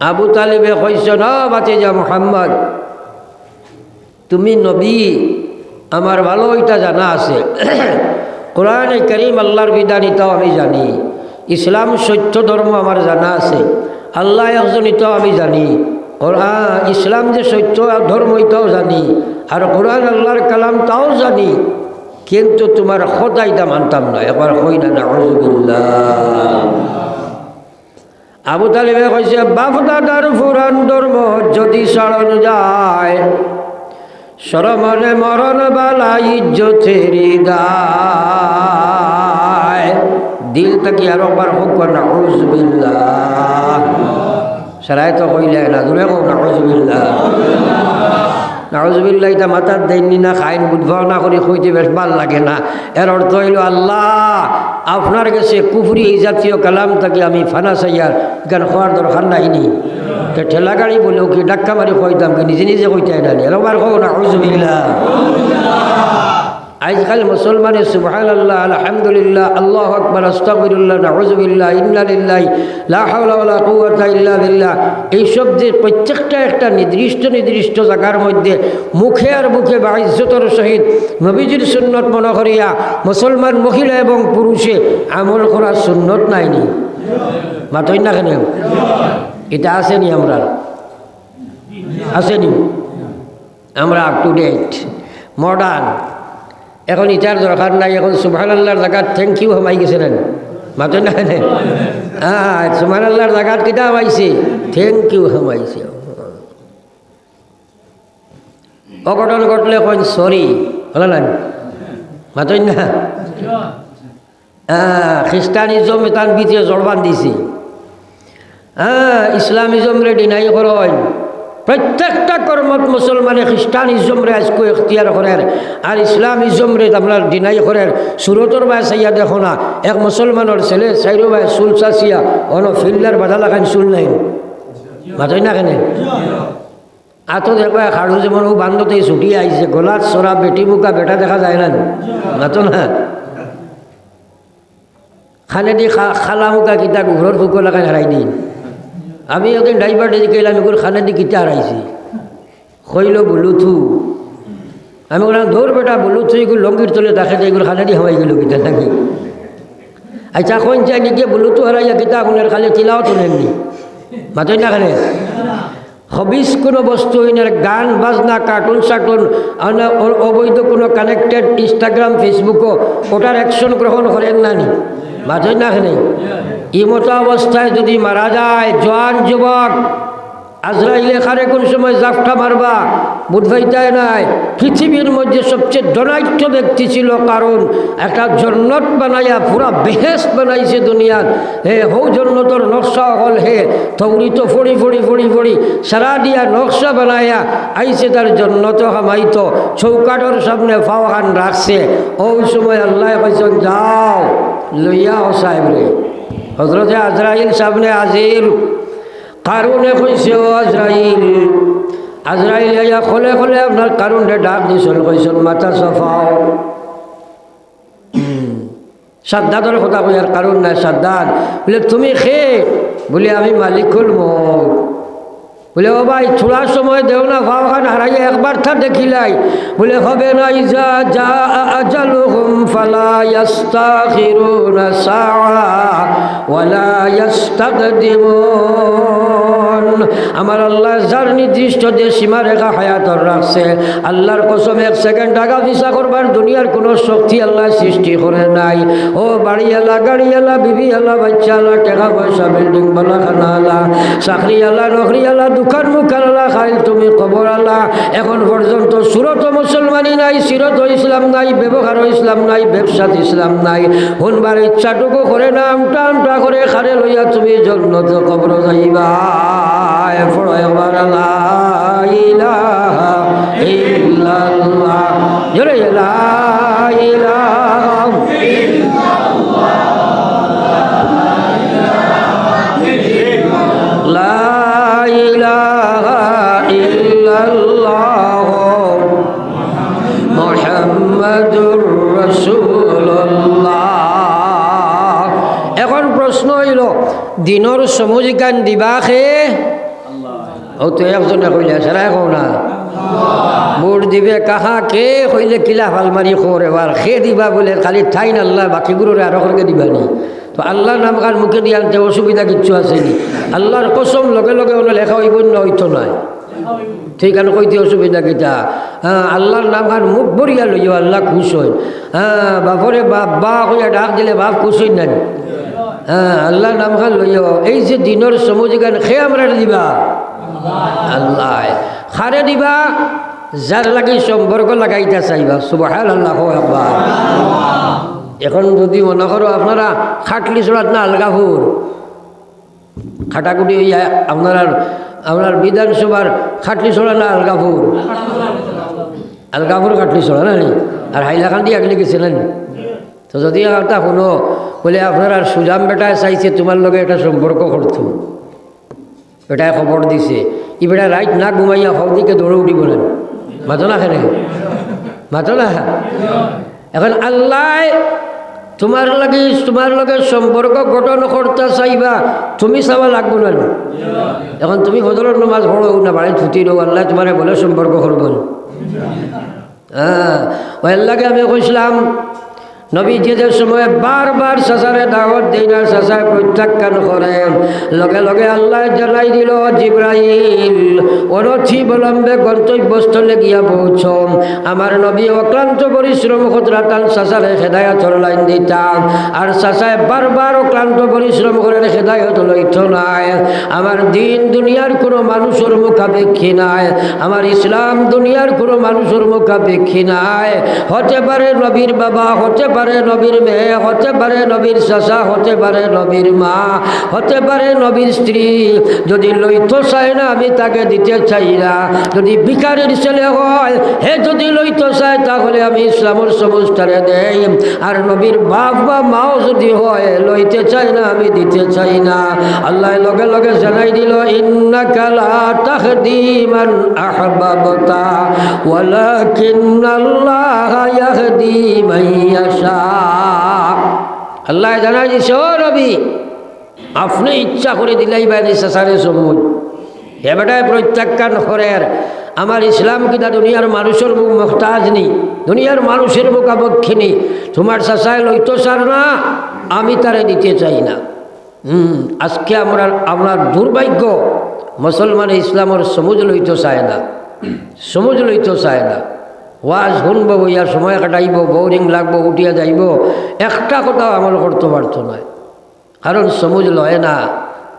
আবু তালিবে কইছে না বাতি যা মুহাম্মদ তুমি নবী আমার ভালো এটা জানা আছে। কোরআনে কারীম আল্লাহর বিধান এটাও আমি জানি, ইসলাম সত্য ধর্ম আমার জানা আছে, আল্লাহ একজন এটাও আমি জানি, কোরআন ইসলাম যে সত্য ধর্ম এটাও জানি, আর কোরআন আল্লাহর কালাম তাও জানি, কিন্তু তোমার খোদাইটা মানতাম না। একবার কই না নাউযুবিল্লাহ। আবু তালিবে কইছে বাপ দাদার পুরাণ ধর্ম যদি ছাড়ন যায় শরমনে মরণ বালা ইজ্জতেরি দায়। দিল থেকে আরো একবার হোক নাউযুবিল্লাহ। সারাই তো কইলে না দূরে হোক নাউযুবিল্লাহ। নাউযুবিল্লাহ এটা মাথার দেননি না খাইন বুধবাও না করে কইতে বেশ ভাল লাগে না। এর অর্থ হইল আল্লাহ আপনার কাছে কুফরি এই জাতীয় কালাম থেকে আমি ফানা চাইয়ার এখানে হওয়ার দরকার নাইনি। ঠেলা গাড়ি বলেও কি ডাক্কা মারি কইতাম কি নিজে নিজে কইতে নানি এরবার হোক নাউযুবিল্লাহ। আজকাল মুসলমানের সুবহানাল্লাহ আলহামদুলিল্লাহ আল্লাহু আকবার আস্তাগফিরুল্লাহ নাউযুবিল্লাহ ইন্না লিল্লাহি লা হাওলা ওয়ালা কুওয়াতা ইল্লা বিল্লাহ এইসব যে প্রত্যেকটা একটা নির্দিষ্ট জায়গার মধ্যে মুখে আর বুকে বা ইজ্জতের সহিত নবীজির সুন্নত মনে করিয়া মুসলমান মহিলা এবং পুরুষে আমল করার সুন্নত নাইনি মাতই না কেন এটা আসেনি আমরা আসেনি আমরা আপ টু ডেট মডার্ন। এখন ইটার দরকার নাই, এখন সুবহানাল্লাহর জায়গাত থ্যাংক ইউ হামাই গেছে না মাতই না কেন সুবহানাল্লাহর জায়গাত কিতা হামাইছে থ্যাংক ইউ হামাইছে। অঘটন ঘটলে কইন সরি হল না মাতই না। খ্রিস্টানিজম এটান ভিতরে জড়বান দিছে, ইসলামিজম রে ডিনাই করেন। প্রত্যেকটা কর্মত মুসলমানে খ্রিস্টানিজম রে আজকে এখতিয়ার করেন আর ইসলামিজম রে আপনার ডিনাই করেন। সুরতর বাই চাইয়া দেখো না এক মুসলমানের ছেলে চাইরো বাই চুল চাচিয়া অন ফিল্ডার বাধা লাগান চুল নাই মাতই না কেন। আতো দেখবা খাড়ু যেমন ও বান্ধতে ছুটি আইছে গোলাত চড়া বেটি মুখা বেটা দেখা যায় না মাতো না। খানে দি খালা মুখা কিতা ঘরের ফুকো লাগাই হারাই দিন। আমি ওকে ড্রাইভার গেলাম এগুলো খানে দি কিতা হারাইছি কইল বলুথু। আমি বললাম ধর বেটা বলুথু এগুলো লঙ্গির তলে দেখে যে এগুলো খানে দি হাওয়াই গেল কিতা নাকি। আচ্ছা কোন চাই গিয়ে বলুথু হারাইয়া কিতা আপনার খালি চিলাও তো নেননি মাতই না খানে। হবিস কোনো বস্তু হইনার গান বাজনা কার্টুন সার্টুন অবৈধ কোনো কানেক্টেড ইনস্টাগ্রাম ফেসবুকও ওটার অ্যাকশন গ্রহণ করেন নানি মাঝে না নেই। ইমতো অবস্থায় যদি মারা যায় জোয়ান যুবক আজরাইলে খারে কোন সময় জাফটা মারবা বুধবাইতায় নাই। পৃথিবীর মধ্যে সবচেয়ে ধনাঢ্য ব্যক্তি ছিল, কারণ একটা জন্নত বানাইয়া পুরা বেহেশত বানাইছে দুনিয়ার। হে হৌ জন্নতর নকশা হল হে থৌরি তো ফড়ি ফড়ি ফড়ি ফড়ি সারা দিয়া নকশা বানাইয়া আইছে তার জন্নত হামাইত চৌকাঠর সামনে ফাওয়ান রাখছে। ওই সময় আল্লাহ কইছেন যাও লইয়া ও সাহেব রে হজরতে আজরাইল সামনে আজির। কারণে কইছে ও আজরাইল আইয়া খোলে খোলে আপনার কারণে ডাক দিয়েছেন কইছেন মাথা সফাও। সাদ্দাতের কথা কই আর কারণ নাই। সাদ্দাত বলে তুমি খে বলে আমি মালিকুল মউত বলে ও ভাই থোড়া সময় দেও না, ভাওখান হারাইয়া একবার থা দেখিলাই। বলে হবে না, ইজা জা আজালুহুম ফালা ইস্তাখিরুনা সাআ ওয়ালা ইস্তাকদিমুন। আমার আল্লাহ যার নির্দিষ্ট যে সীমারেখা হায়াতর রাখছে, আল্লাহর কসম 1 সেকেন্ড আগা পিছা করবার দুনিয়ার কোনো শক্তি আল্লাহ সৃষ্টি করে নাই। ও বাড়িওয়ালা, গাড়িওয়ালা, বিবিওয়ালা, বাচ্চাওয়ালা, টাকা পয়সা, বিল্ডিং বালা, খানাওয়ালা, চাকরিওয়ালা, নকরিওয়ালা, দোকান মুখানওয়ালা, খাইল তুমি কবরওয়ালা, এখন পর্যন্ত সুরত মুসলমানি নাই, সিরত ইসলাম নাই, ব্যবহার ইসলাম নাই, ব্যবসাত ইসলাম নাই। শুনবার ইচ্ছাটুকু করে না, আমটা আমটা করে খারে লইয়া তুমি জন্নত কবর যাইবা। পড়ো একবার লা ইলাহা ইল্লাল্লাহ, জোরে লা ইলাহা ইল্লাল্লাহ, লা ইলাহা ইল্লাল্লাহ মুহাম্মাদুর রাসূলুল্লাহ। এখন প্রশ্ন হইল, দিনের সমুজিকান দিবা খে? ও তো একজনে কইলে, সারা কও না। বুট দিবে কাহা কে কইলে কিলা ফালমারি খোর, এবার খে দিবা বলে খালি ঠাই না, আল্লাহ বাকিগুলোরে আরো করে দিবা নি। তো আল্লাহ নাম কার মুখে দিয়ে আনতে অসুবিধা কিচ্ছু আসেনি। আল্লাহর কসম লগে লগে ওনার লেখা হইব না, হইতো নয়। ঠিক আছে, কইতে অসুবিধা কিতা? হ্যাঁ, আল্লাহর নাম খান মুখ ভরিয়া লইও, আল্লাহ খুশ হই। হ্যাঁ, বাপরে বাপ বা কইয়া ডাক দিলে বাপ খুশ হই না। হ্যাঁ, আল্লাহর নাম খান লইও। এই যে দিনের সমুজিগান খে আমরা দিবা আল্লাহ, খারে দিবা যার লাগি সম্পর্ক লাগাইতে চাইবা। সুবহানাল্লাহ একবার। এখন যদি মনে করো আপনারা খাটলি চড়াত না আলগাপুর, খাটাকুটি হইয়া আপনার বিধানসভার খাটলি চড়া না আলগাপুর, আলগাপুর খাটলি চড়া না নি, আর হাইলাখান দিয়ে আগলে গেছিলেন। তো যদি একটা কোনো বলে আপনার আর সুজাম বেটায় চাইছে তোমার লগে একটা সম্পর্ক করতো, বেটায় খবর দিছে, ই বেটা রাইট না ঘুমাইয়া সব দিকে দৌড়ে উঠি বলেন, মাতো না খেলে মাতো না। এখন আল্লাহ তোমার লগে সম্পর্ক গঠন করতে চাইবা, তুমি চাবা লাগবো না। এখন তুমি ফজরের নামাজ পড়ো না, বাড়ি ছুটি রো, আল্লাহ তোমার বলে সম্পর্ক করবেন। হ্যাঁ, ওই আল্লাহকে আমি কইছিলাম, নবী যে সময় বারবার চাচারে দাওয়াত দেই না, চাচায় প্রত্যাখ্যান করে, লগে লগে আল্লাহ জানাই দিল, জিব্রাইল অনথি বিলম্বে গন্তব্যস্থলে গিয়া পৌঁছম। আমার নবী অক্লান্ত পরিশ্রম রাতান চাচারে হেদায়তর লাইন দিতাম, আর চাচায় বারবার অক্লান্ত পরিশ্রম করে হেদায়ত লইত নাই। আমার দিন দুনিয়ার কোনো মানুষের মুখাপেক্ষী নাই, আমার ইসলাম দুনিয়ার কোনো মানুষের মুখাপেক্ষী নাই। হতে পারে নবীর বাবা, হতে পারে নবীর মেয়ে, হতে পারে নবীর চাচা, হতে পারে নবীর মা, হতে পারে নবীর স্ত্রী। যদি লইতে চায় না আমি তাকে দিতে চাই না। যদি ভিখারির ছেলে হয়, হে যদি লইতে চায় তাহলে আমি ইসলামের সমস্তারে দেই। আর নবীর বাপ বা মাও যদি হয়, লইতে চায় না আমি দিতে চাই না। আল্লাহ লগে লগে জানাই দিল, ইন্নাকা লা তাহদি মান আহবাবতা ওয়ালাকিন্নাল্লাহা ইয়াহদি মান ইয়াশা। আল্লাহ জানাই দিছে, ও নবী আপনি ইচ্ছা করে দিলাই বাইরে সাসারে সমুজ হে বেটায় প্রত্যাখ্যান করেন। আমার ইসলাম কিনা দুনিয়ার মানুষের মুখ মহতাজ নি, দুনিয়ার মানুষের মুখাপক্ষী নি। তোমার চাচায় লইতো চার না, আমি তারে দিতে চাই না। আজকে আমরা দুর্ভাগ্য, মুসলমান ইসলামের সমুজ লইতে চায় না, সমুজ লইতে চায় না। ওয়াজ শুনবো, বইয়া সময় কাটাইব, বোরিং লাগবো, উঠিয়া যাইব, একটা কথাও আমল করতে পারতো না। কারণ সমুজ লয় না,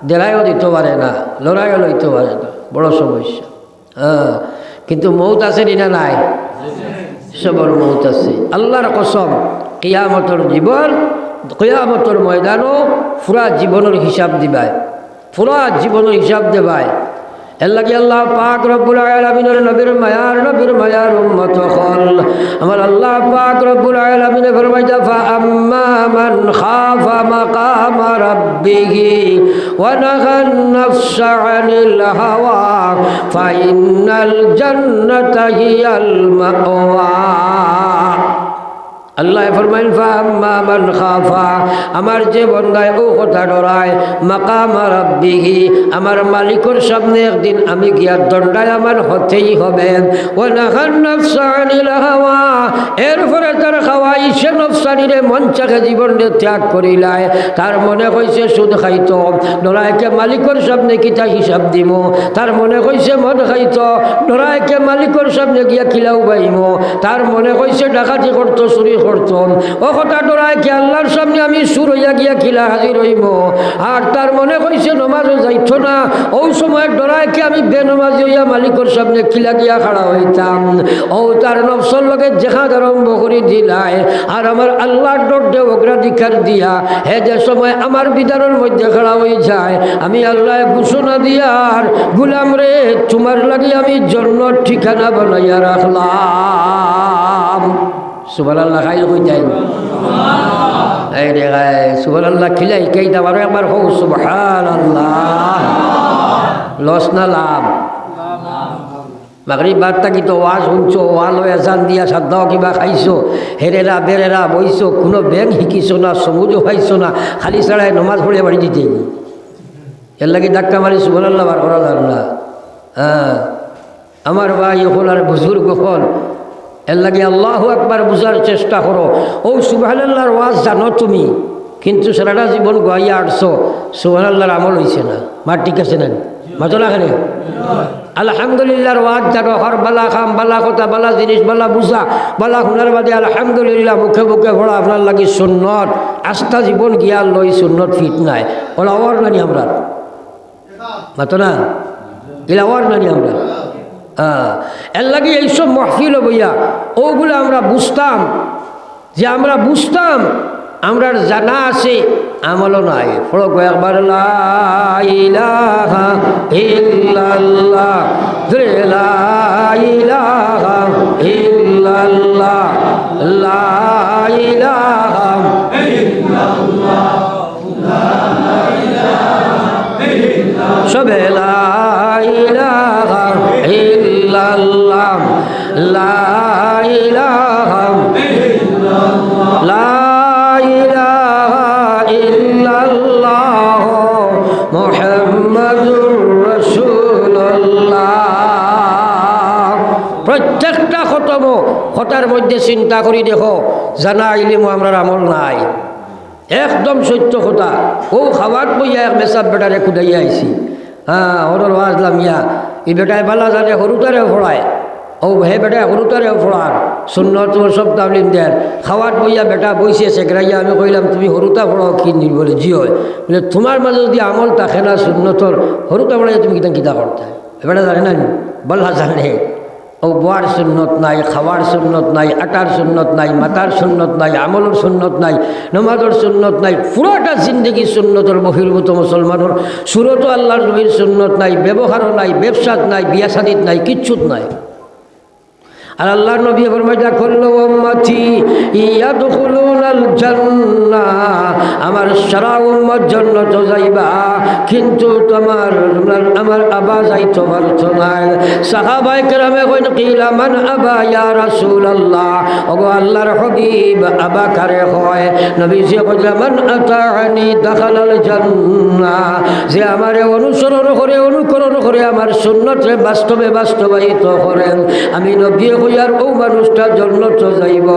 দেড়াইও দিতে পারে না, লড়াইও লইতে পারে না, বড় সমস্যা। হ্যাঁ, কিন্তু মৌত আছে না নাই? সবর মৌত আছে। আল্লাহর কসম, কিয়ামতর জীবন, কিয়ামতর ময়দানও পুরা জীবনের হিসাব দিবায়, পুরা জীবনের হিসাব দেবায়। এর লাগে আল্লাহ পাক রব্বুল আলামিনের নবীর মায়ার উম্মত হল। আমার আল্লাহ পাক রব্বুল আলামিনে ফরমাইতা, ফাআম্মা মান খাফা মাকামা রাব্বিহি ওয়া নাহান নাফসা আনিল হাওয়া ফাইন্নাল জান্নাতা হিয়াল মাওয়া। আল্লাহ ফরমাইন ফাম্মা মান খাফা, আমার যে বান্দায় ও কথা ডরায় মাকাম রাব্বিহি, আমার মালিকের সামনে একদিন আমি গিয়া দণ্ডায় আমার হতেই হবে। ওয়া নাহান নাফসা আনিল হাওয়া, এরপরে তার খাওয়াইছে নফসানিরে মন চাকে জীবনে ত্যাগ করিলায়, তার মনে হইছে সুদ খাইতো, ডরাইকে মালিকের সামনে কিতা হিসাব দিব, তার মনে হইছে মদ খাইতো, ডরাইকে মালিকের সামনে গিয়া খিলাও বাইমো, তার মনে হইছে ডাকাতি করতো, চুরি করতো, ও কথা ডরাইকে আল্লাহর সামনে আমি সুর হইয়া গিয়া খিলা হাজির হইব। আর তার মনে হইছে নমাজও যাইতো না, ওই সময় ডরাইকে আমি বেনমাজি হইয়া মালিকের সামনে খিলা গিয়া খাড়া হইতাম। ও তার নফসর লগে জেহাদ আরম্ভ করে দিলাই, আর আমার আল্লাহর ডরডে অগ্রাধিকার দিয়া হে যে সময় আমার বিধানের মধ্যে খাড়া হয়ে যায়, আমি আল্লাহ ঘোষণা দিয়ার গুলাম রে তোমার লাগি আমি জন্য ঠিকানা বানাইয়া রাখলাম। সুবহানাল্লাহ খাইল কই যাই এই রে গায় সুবহানাল্লাহ খিলাই কেইটা বারো একবার হো সুবহানাল্লাহ। লস না লাভ? মাগরিব বাদ থাকি তো ওয়াজ শুনছো, ওয়াল হয়ে জান দিয়া সাদ্দাও কিবা খাইছো, হেরেরা বেরেরা বইছো, কোনো ব্যাং শিকিছো না, সমুজও খাইছো না, খালি ছাড়াই নমাজ পড়িয়া বাড়ি দিতে এর লাগি ধাক্কা মারি সুবহানাল্লাহ বার করা যাবে না। হ্যাঁ আমার ভাই এখন আর বুজুর্গ হল, এর লাগে আল্লাহু আকবার বুঝার চেষ্টা করো। ও সুবহানাল্লাহর ওয়াজ জানো তুমি, কিন্তু সারাটা জীবন গাইয়া আটছো, সুবহানাল্লাহর আমল হয়েছে না। মা ঠিক আছে না? মাতো না খানে আলহামদুলিল্লাহর ওয়াজ জানো, হর বালা খাম, বালা কথা, বালা জিনিস, বালা বুঝা, বালা হুনার বাদে আলহামদুলিল্লাহ মুখে মুখে ভরা আপনার লাগি সুন্নত, আস্থা জীবন গিয়া লই সুন্নত ফিট নাই, ওলা ওর নানি আমরা মাতো না, এলা ওর নানি আমরা। এর লাগে এইসব মহফিল বইয়া ওগুলো আমরা বুঝতাম, যে আমরা বুঝতাম, আমরা জানা আছে, আমলও নাই। ফলো একবার লা ইলাহা ইল্লাল্লাহ, লা ইলাহা ইল্লাল্লাহ, লা ইলাহা ইল্লাল্লাহ, সবে লা ইলাহা ইল্লাল্লাহ, লা ইলাহা ইল্লাল্লাহ, লা ইলাহা ইল্লাল্লাহ মুহাম্মাদুর রাসূলুল্লাহ। প্রত্যেকটা খতার মধ্যে চিন্তা করি দেখো, জানা ইলিমও আমরা আমল নাই, একদম সত্য কথা। ও খাবার বইয়া এক মেসাব বেটারে খুদাইয়া আইছি। হ্যাঁ ওর ওয়াজলাম ইয়া এই বেটায় বালা জানে হরুতারেও ফোড়ায়, ও হে বেটা হরুতারেও ফোড়ার সুন্নত সব তাবলিম দেন। খাওয়ার বইয়া বেটা বইছে সেগরাইয়া, আমি কইলাম তুমি হরুতা ফোড়াও কি নি? বলে জি হয়। বলে তোমার মাঝে যদি আমল থাকে না সুন্নতর, হরুতা ফোড়াই তুমি কিতা করতে? বেটা জানে না, বল্লা জানে। ও বোয়ার সুন্নত নাই, খাওয়ার সুন্নত নাই, আটার সুন্নত নাই, মাতার সুন্নত নাই, আমলের সুন্নত নাই, নমাজের সুন্নত নাই, পুরোটা জিন্দগি সুন্নতর বহির্ভূত মুসলমানের। সুরত আল্লাহর নবীর সুন্নত নাই, ব্যবহারও নাই, ব্যবসাত নাই, বিয়া শাদিত নাই, কিচ্ছুত নাই। আর আল্লাহর নবী ফরমাইয়া কুল্লু উম্মতি ইয়াদখুলুনাল জান্নাহ, আমার সারা উম্মত জান্নাতে যাইবা, কিন্তু আমার আবা যাইতে পারতো না। সাহাবায়ে কেরামে কইন কিলা মান আবা ইয়া রাসূলুল্লাহ, ওগো আল্লাহর হাবিব আবা কারে হয়? নবীজি কইলা মান আতাআনি দাখালাল জান্নাহ, যে আমারে অনুসরণ করে, অনুকরণ করে, আমার সুন্নতে বাস্তবে বাস্তবায়িত করেন, আমি নবী আর ও মানুষটা জান্নাতে যাইব।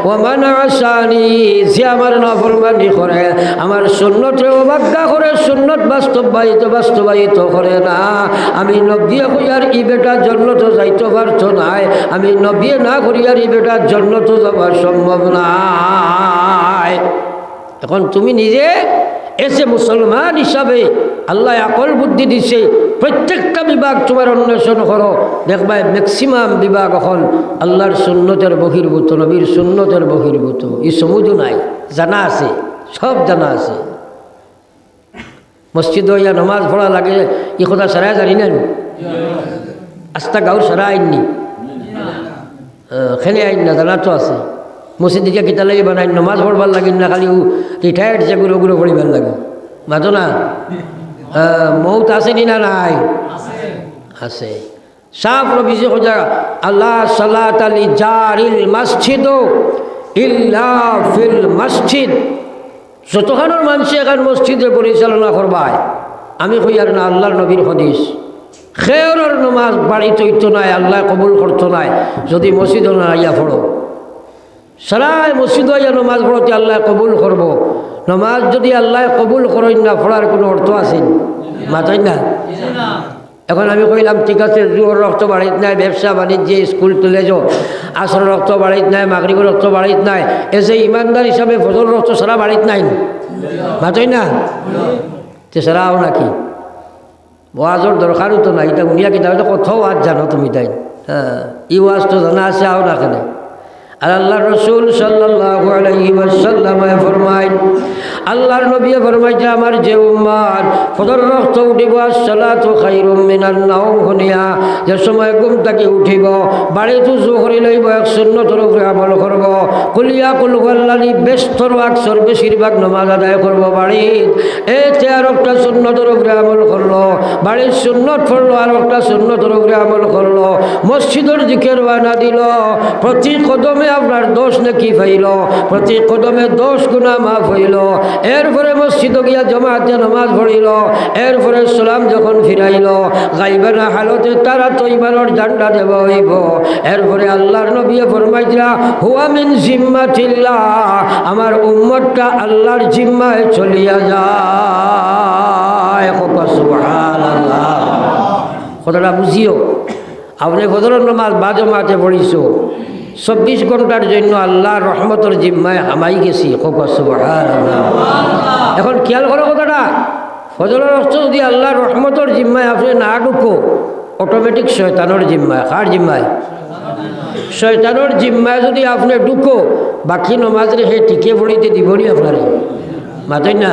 ও মান আসানি, যে আমার নাফরমানি করে, আমার সুন্নতে অবজ্ঞা করে, সুন্নত বাস্তবায়িত করে না, আমি নবী হইয়ার ই বেটা জান্নাতে যাইতে পারতো না, আমি নবী না করিয়ার ই বেটা জান্নাতে যাওয়া সম্ভব নাই। এখন তুমি নিজে এসে মুসলমান হিসাবে আল্লাহ আকল বুদ্ধি দিছে, প্রত্যেকটা বিভাগ তোমার অন্বেষণ করো, দেখবা ম্যাক্সিমাম বিভাগ এখন আল্লাহর সুন্নতের বহির্ভূত, নবীর সুন্নতের বহির্ভূত। এই সমুদও নাই, জানা আছে, সব জানা আছে। মসজিদ ইয়া নমাজ পড়া লাগে, এই কথা সারাই জানি না, আস্তা গাঁর সারা আইননি, খেলে আইন না, জানা তো আছে। মসজিদ দিকে কিতা লাগে বানাই, নমাজ পড়বার লাগিন না, খালি রিটায়ার্ড যে গুলো গুলো পড়িবার লাগে, মাতো না? মৌত আছে নি না? নাই, আছে। সাফ নবীজি খোঁজা আল্লাহ সালাত আলী জারিল মসজিদ, ইল্লা ফিল মসজিদ। যতখানোর মানুষ এখন মসজিদে পরিচালনা করবায়, আমি কই আর না আল্লাহর নবীর হদিস, খেয়রের নমাজ বাড়িতে হইতো নাই, আল্লাহ কবুল করতো নাই যদি মসজিদে না আইয়া পড়ো। সারাই মসজিদ আইয়া নমাজ পড়তে আল্লাহ কবুল করব। নমাজ যদি আল্লাহ কবুল করেন না, পড়ার কোনো অর্থ আছে মাথায় না? এখন আমি কইলাম ঠিক আছে, জোর রক্ত বাড়িত নাই, ব্যবসা বাণিজ্যে স্কুল কলেজ, আসর রক্ত বাড়িত নাই, মাগরিবের রক্ত বাড়িত নাই, এসে ইমানদার হিসাবে ফজর রক্ত সারা বাড়িত নাই, মাথায় না? তে সারাও নাকি ওয়াজর দরকারও তো নাই। এটা উনিয়া কিতাব কোথাও ওয়াজ জানো তুমি তাই? হ্যাঁ, ই ওয়াজ তো জানা আছে, আও না কেন? আর আল্লাহর রসুল সাল্লাল্লাহু আলাইহি ওয়াসাল্লাম ফরমায়, আল্লাহর নবী ফরমাইছে আমার যে উম্মত ফজর রক্ত উঠিব আসসালাতু খায়রুম মিনান নাওম শুনিয়া, যে সময় ঘুম থেকে উঠিব বাড়িতে জোহরি লইব, এক সুন্নতের উপরে আমল করব, কুলিয়া কুল হুয়াল্লাহি বেশতর আকসর বেশিরভাগ নামাজ আদায় করব বাড়িত, এতে আর একটা সুন্নতের উপরে আমল করলো, বাড়ির সুন্নত পড়লো আর একটা সুন্নতের উপরে আমল করলো, মসজিদের দিকে রওনা দিল, প্রতি কদমে আপনার দোষ নাকি পাইল, প্রতি কদমে 10 গুনাহ মাফ হইল। এরপরে মসজিদে গিয়া জামাতে নামাজ পড়িল, এরপরে সালাম যখন ফিরাইল, গাইবানা হালতে তারা তো ইমানের ঝান্ডা দেব হইব। এরপরে আল্লাহর নবী ফরমাইছিলা হুয়া মিন জিম্মাতিল্লাহ, আমার উম্মতটা আল্লাহর জিম্মায় চলিয়া যায়। সুবহানাল্লাহ। কথাটা বুঝিও, আপনি ফজরের নামাজ বা জামাতে পড়িছো, 24 ঘন্টার জন্য আল্লাহর রহমতের জিম্মায় হামাই গেছি। সুবহানাল্লাহ। এখন খেয়াল করো কথাটা, ফজরের অর্থ যদি আল্লাহর রহমতের জিম্মায় আপনি না ঢুকো, অটোমেটিক শয়তানের জিম্মায়। কার জিম্মায়? শয়তানের জিম্মায় যদি আপনি ঢুকো, বাকি নমাজরে হে টিকে পড়িতে দিবনি আপনারে, মাথায় না?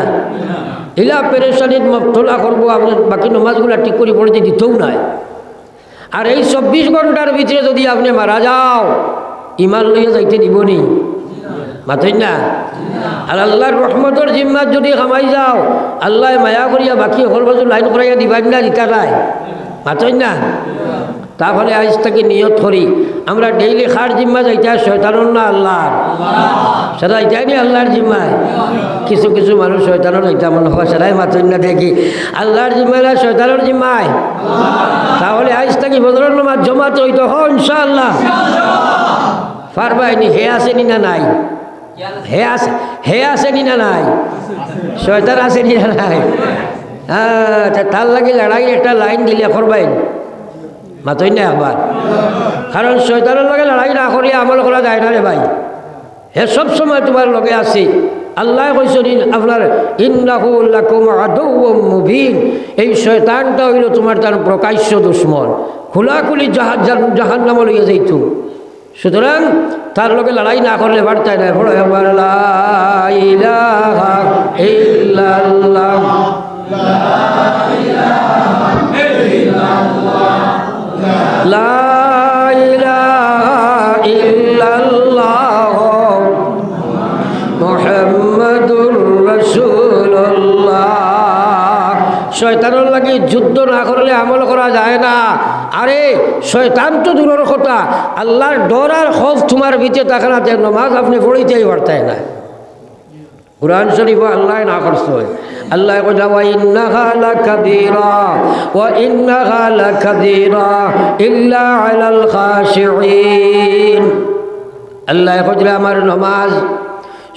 ইলা পেরেশানিত মবতলা করবো, আপনার বাকি নমাজগুলা ঠিক করে পড়িতে দিতেও নাই। আর এই 24 ঘন্টার ভিতরে যদি আপনি মারা যাও, ইমান লইয়া যাইতে দিবনি, মাথায় না? আর আল্লাহর রহমতের জিম্মাত যদি খামাই যাও, আল্লাহ মায়া করিয়া বাকি সকল বাজু লাইন করাইয়া দিবাই না, দিতা নাই, মাথায় না? তাহলে আজ থেকে নিয়ত করি, আমরা ডেইলি খার জিম্মা যাইতে শয়তানোর না আল্লাহর? সেটা যাইনি আল্লাহর জিম্মায়। কিছু কিছু মানুষ শয়তানোর যাইতা মনে হয়, সেটাই মাথায় না দেখি আল্লাহর জিম্মায় না শয়তানোর জিম্মায়। তাহলে আজ থেকে বদরের নামাজ জমাতে হইতো হ ইনশাআল্লাহ। পারবাইনি? হে আসেনি না নাই? হে আসেনি না নাই? শয়তান আসেনি না নাই? হ্যাঁ, তার লাগে লড়াই একটা লাইন দিলে করবাই, মাতই না একবার। কারণ শয়তানের লগে লড়াই না করিয়া আমল করা যায় না রে ভাই। হে সব সময় তোমার লগে আছে। আল্লাহ কইছেন আপনার ইন্নাহু লাকুম আদুউম মুবিন, এই শয়তানটা হইল তোমার তার প্রকাশ্য দুশ্মন, খোলাখুলি জাহান্নামে লইয়া যাইতো। সুতরাং তার লগে লড়াই না করলে পারতাই না। বড় একবার লা ইলাহা ইল্লাল্লাহ, লা ইলাহা ইল্লাল্লাহ, লা ইলাহা ইল্লাল্লাহ মুহাম্মাদুর রাসূলুল্লাহ। শয়তানের লাগে যুদ্ধ না করলে আমল করা যায় না। আরে শয়তান তো দূরের কথা, আল্লাহর ডর আর খৌফ তোমার ভিতরে থাকে না, নামাজ আপনি পড়িতেই পারতেন না। কুরআন শরীফ আল্লাহ না করছে, আল্লাহ কইলা ওয়া ইন্নাহা লাকাবীরা ওয়া ইন্নাহা লাকাবীরা ইল্লা আলাল খাশিঈন। আল্লাহ কইলা আমার নামাজ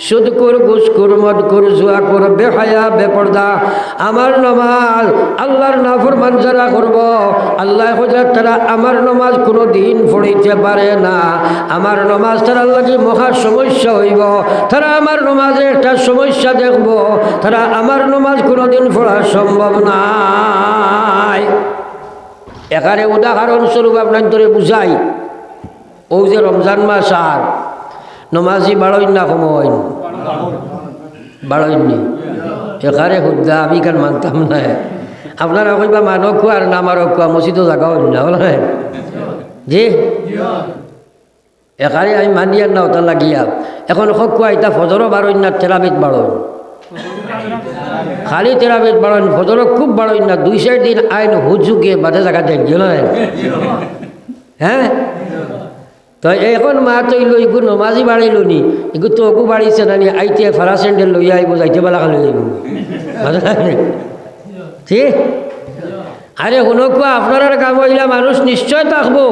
সুদকুর ঘুষখোর মদকুর জুয়াকুর বেহায়া বেপর্দা, আমার নামাজ আল্লাহর নাফরমান যারা করব, আল্লাহ কইলা তারা আমার নামাজ কোনো দিন পড়িতে পারে না। আমার নামাজ তারা লাগি মহা সমস্যা হইব, তারা আমার নামাজে একটা সমস্যা দেখব, তারা আমার নামাজ কোনো দিন পড়া সম্ভব নাই। এখানে উদাহরণস্বরূপ আপনার ধরে বুঝাই, ও যে রমজান মাস আর নমাজি বাড়ইন না কমইন, বাড়ইননি এখানে হুদ্দা আমি কার মানতাম না। আপনারা কইবা মানক আর না মারক মসজিদও জায়গা হইন না বলা জি এখানে আমি মানি আর না ওটা লাগিয়া। এখন খুয়া এটা ফজরও বাড়ইন না, তেরাবিত বাড়ইন, খালি তেরাবিত বাড়ইন, ফজরও খুব বাড়ইন না। 2-4 দিন আইন হুজুকে বাদে জায়গা দেন গেল। হ্যাঁ, তো এখন মা তৈল এগু নমাজি বাড়াইল নি এগু তো অগু বাড়িছে না নি আইতে ফারা স্যান্ডেল লইয়া আইব যাইতে বেলা খালি যাইব ঠিক আরে শুনকুয়া আপনার কাম হইলা মানুষ নিশ্চয় থাকবো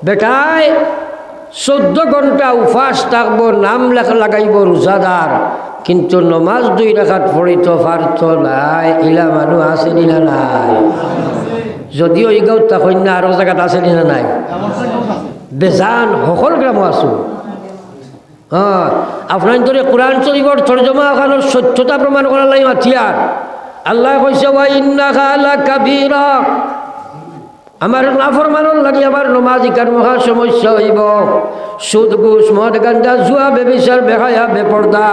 বেটায় 14 ঘন্টা উপাস থাকবো নাম লেখা লাগাইব রোজাদার কিন্তু নমাজ 2 রাকাত পড়িত পারত নাই ইলা মানুষ আছে না নাই যদিও ইগাও তখন না আরো জায়গাত আছে না নাই বেজান সকল গ্রামও আছো হ্যাঁ আপনার ধরে কোরআন শরীফর তরজমা খানোর সত্যতা প্রমাণ করার লাই মাথিয়ার আল্লাহ কইছে ওয়া ইন্নাহা লাকাবীরা আমার নাফরমানের লাগি আমার নমাজিকার মহা সমস্যা হইব সুদ ঘুষ মদ গাঞ্জা জুয়া বেবিচার বেহায়া বেপর্দা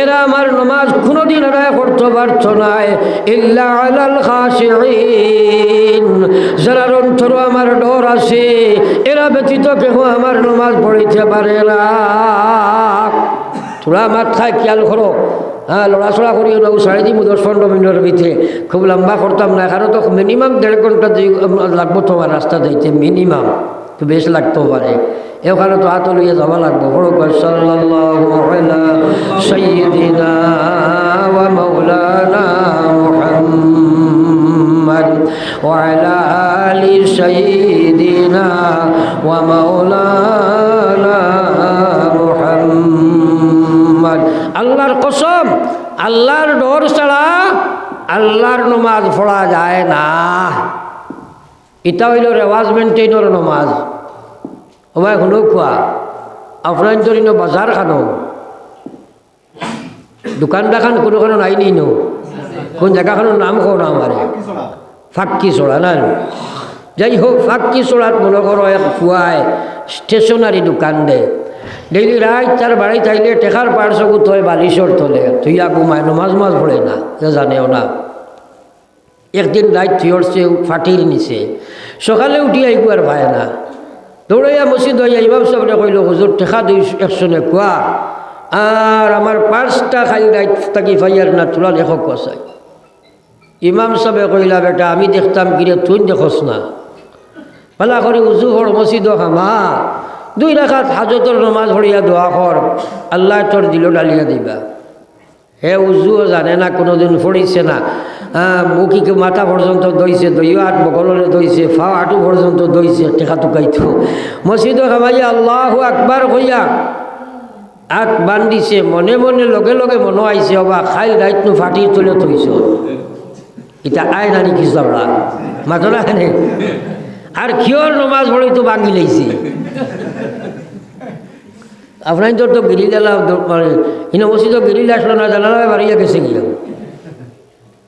এরা আমার নমাজ কোনোদিন আদায় করতে পারত নাই ইল্লা আলাল খাশিঈন যারা অন্তর আমার ডর আছে এরা ব্যতীত কেহ আমার নমাজ পড়িতে পারে না তোরা মাথায় খেয়াল করো হ্যাঁ লড়াচড়া করি না সাড়ে দিন 10-15 মিনিটের ভিতরে খুব লম্বা করতাম না কারণ তো মিনিমাম 1.5 ঘন্টা লাগবো তোমার রাস্তা যাইতে মিনিমাম তো বেশ লাগতেও পারে এখানে তো হাত লইয়া যাওয়া লাগবো বড় করে সাল্লাল্লাহু আলা সাইয়্যিদিনা ওয়া মাওলানা মুহাম্মদ ওয়া আলা আলি সাইয়্যিদিনা ওয়া মাওলানা মুহাম্মদ আল্লাহর কসম আল্লাহর ডর ছাড়া আল্লাহর নমাজ পড়া যায় না এটা হইল রেওয়াজ মেনটেইনের নমাজ ওবাই শুনো খোয়া আপনার যদি বাজার খানো দোকানদাখান কোনোখানো নাই নি নো কোন জায়গাখানোর নাম কো না আমার ফাক্কি চড়া না যাই হোক ফাক্কি চড়াত মনে করো এক ফুয়ায় স্টেশনারি দোকান দে ডেইলি রাত তার বাড়ি চাইলে টেকার পাড়ছকু থয় বালিশর তলে থইয়া ঘুমায় নমাজ মাজ পড়ে না জানেও না একদিন রাত থিয়রছে ফাটির নিচে সকালে উঠি আইগু আর পায় না দৌড়াইয়া মসজিদ হইয়া ইমাম সাহেবরে কইল হুজুর টেকা 100 কোয়া আর আমার 5টা খাই রাত থাকি ফাইয়ার না তোলা লেখ কষাই ইমাম সাহেবে কইলা বেটা আমি দেখতাম কিরে তুই দেখস না পালা করে উজু হর মসজিদ হামা 2 রাকাত হাজতর নমাজ পড়িয়া দোয়া কর আল্লাহ তোর দিল ডালিয়া দিবা হে উজুও জানে না কোনোদিন পড়িছে না মুখিকে মাথা পর্যন্ত দইছে দইও আট বগলরে দইছে ফাও আটু পর্যন্ত দইছে টেকা টুকাইতো মসজিদ খামাইয়া আল্লাহু আকবার কইয়া আখ বান্ধিছে মনে মনে লগে লগে মনে আইছে অবা খাইল রাইত নু ফাটি তুলে থইছ এটা আয় নানি কি চাবড়া মাথা না আর কিয়র নমাজ পড়ি তো ভাঙি লাইছে আপনার তো গিরি দিলা ইনো মসজিদ গিরি আসলো না জানা বাড়িয়া গেছে গিয়া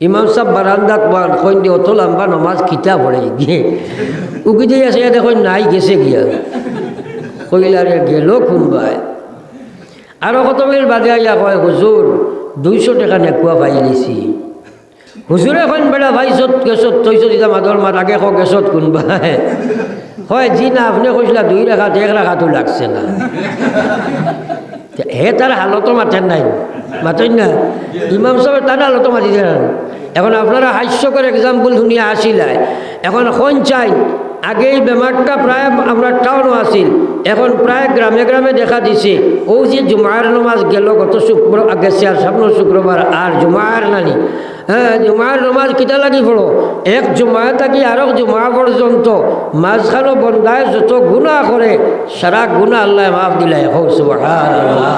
ইমাম সাহেব বারান্দাত কইন দিয়ে অত লম্বা নমাজ কিতা পড়ে গিয়ে উকি দিয়ে আসে দেখুন নাই গেছে গিয়া কইলারে গেল কোনবাই আরো কত মিনিট বাদে আইয়া কয় হুজুর 200 টাকা নেকুয়া পাই লিছি হুজুর এখন বেড়া ভাইছত গেছত তৈছ দিতা মাদর মাত আগে ক গেছত কোনবাই হয় জি না আপনি কইসলা 2 রাকাত 1 রাকাতও লাগছে না হে তার হালতো মাতেন নাই মাতেন না ইমাম সাহেব তার হালতো মাতি দেন এখন আপনারা হাস্যকর এক্সাম্পল শুনিয়া আসিলাই এখন কোন চাই আগে এই বেমারটা প্রায় আমরা টাউনও আসিল এখন প্রায় গ্রামে গ্রামে দেখা দিছে ও যে জুমার নমাজ গেল গত শুক্র গেছে আর সামনে শুক্রবার আর জুমার নানি হ্যাঁ জুমার নমাজ কিতা লাগি পড়ো এক জুমা থাকি আরো জুমা পর্যন্ত মাঝখানো বন্ধায় যত গুনাহ করে সারা গুনাহ আল্লাহ মাফ দিলাই হো সুবহানাল্লাহ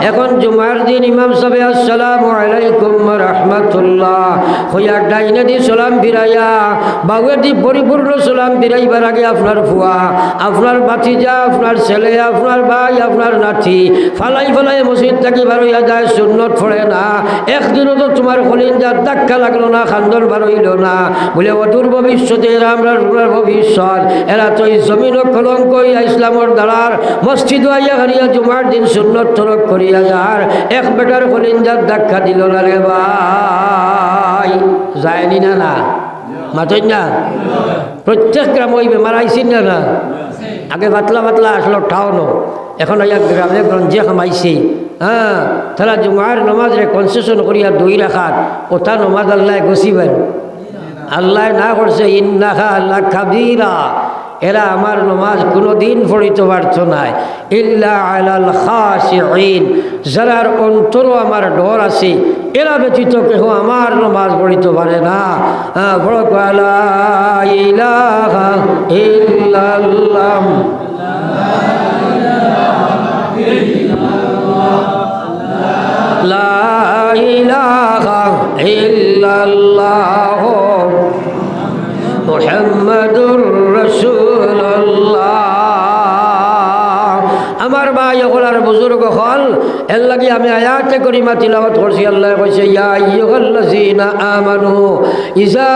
এখন জুমার দিন ইমাম সাহেব আসসালামু আলাইকুম ওয়া রাহমাতুল্লাহ হইয়া ডাইনে দি সালাম ফিরাইয়া বাউয়ে দি পরিপূর্ণ সালাম ফিরাইবার আগে আপনার ফুয়া আপনার ভাতিজা আপনার ছেলে আপনার ভাই আপনার নাতি ফালাই ফালাই মসজিদ থেকে বার হইয়া যায় সুন্নত পড়ে না একদিনও তো তোমার কলিজার ধাক্কা লাগলো না খান্দন বার হইল না বলে অদূর ভবিষ্যতে এরা আমরা ভবিষ্যৎ এরা তো এই জমিন কলঙ্ক ইসলামর দ্বারার মসজিদ আইয়া হারিয়া জুমার দিন সুন্নত তরক করিয়া যার এক বেটার কলিজার ধাক্কা দিল না রে ভাই যায়নি না না মাতই না প্রত্যেক গ্রাম ওই বেমার আইসিন না না আগে পাতলা পাতলা আসলো ঠাউনো এখন গ্রামে গঞ্জে খামাইছে হ্যাঁ তারা জুমার নমাজ রে কনসেশন করিয়া 2 রাকাত ওটা নমাজ আল্লাহ গছিবেন আল্লাহ না করছে ইন্নাহা লাকাবীরা এরা আমার নমাজ কোনোদিন পড়িতে পারত না ইল্লা আলাল খাশিঈন, যারার অন্তরও আমার ডর আছে, এরা ব্যতীত কেহ আমার নমাজ পড়িতে পারে না। বড় লা ইলাহা ইল্লাল্লাহ, লা ইলাহা ইল্লাল্লাহ মুহাম্মাদুর রাসূলুল্লাহ। আমার ভাই ওগুলার বুজুর্গ হল এর লাগি আমি আয়াতে করিমা তিলাওয়াত করছি। আল্লাহ কইছে ইয়া আইয়ুহাল্লাযীনা আমানু ইজা,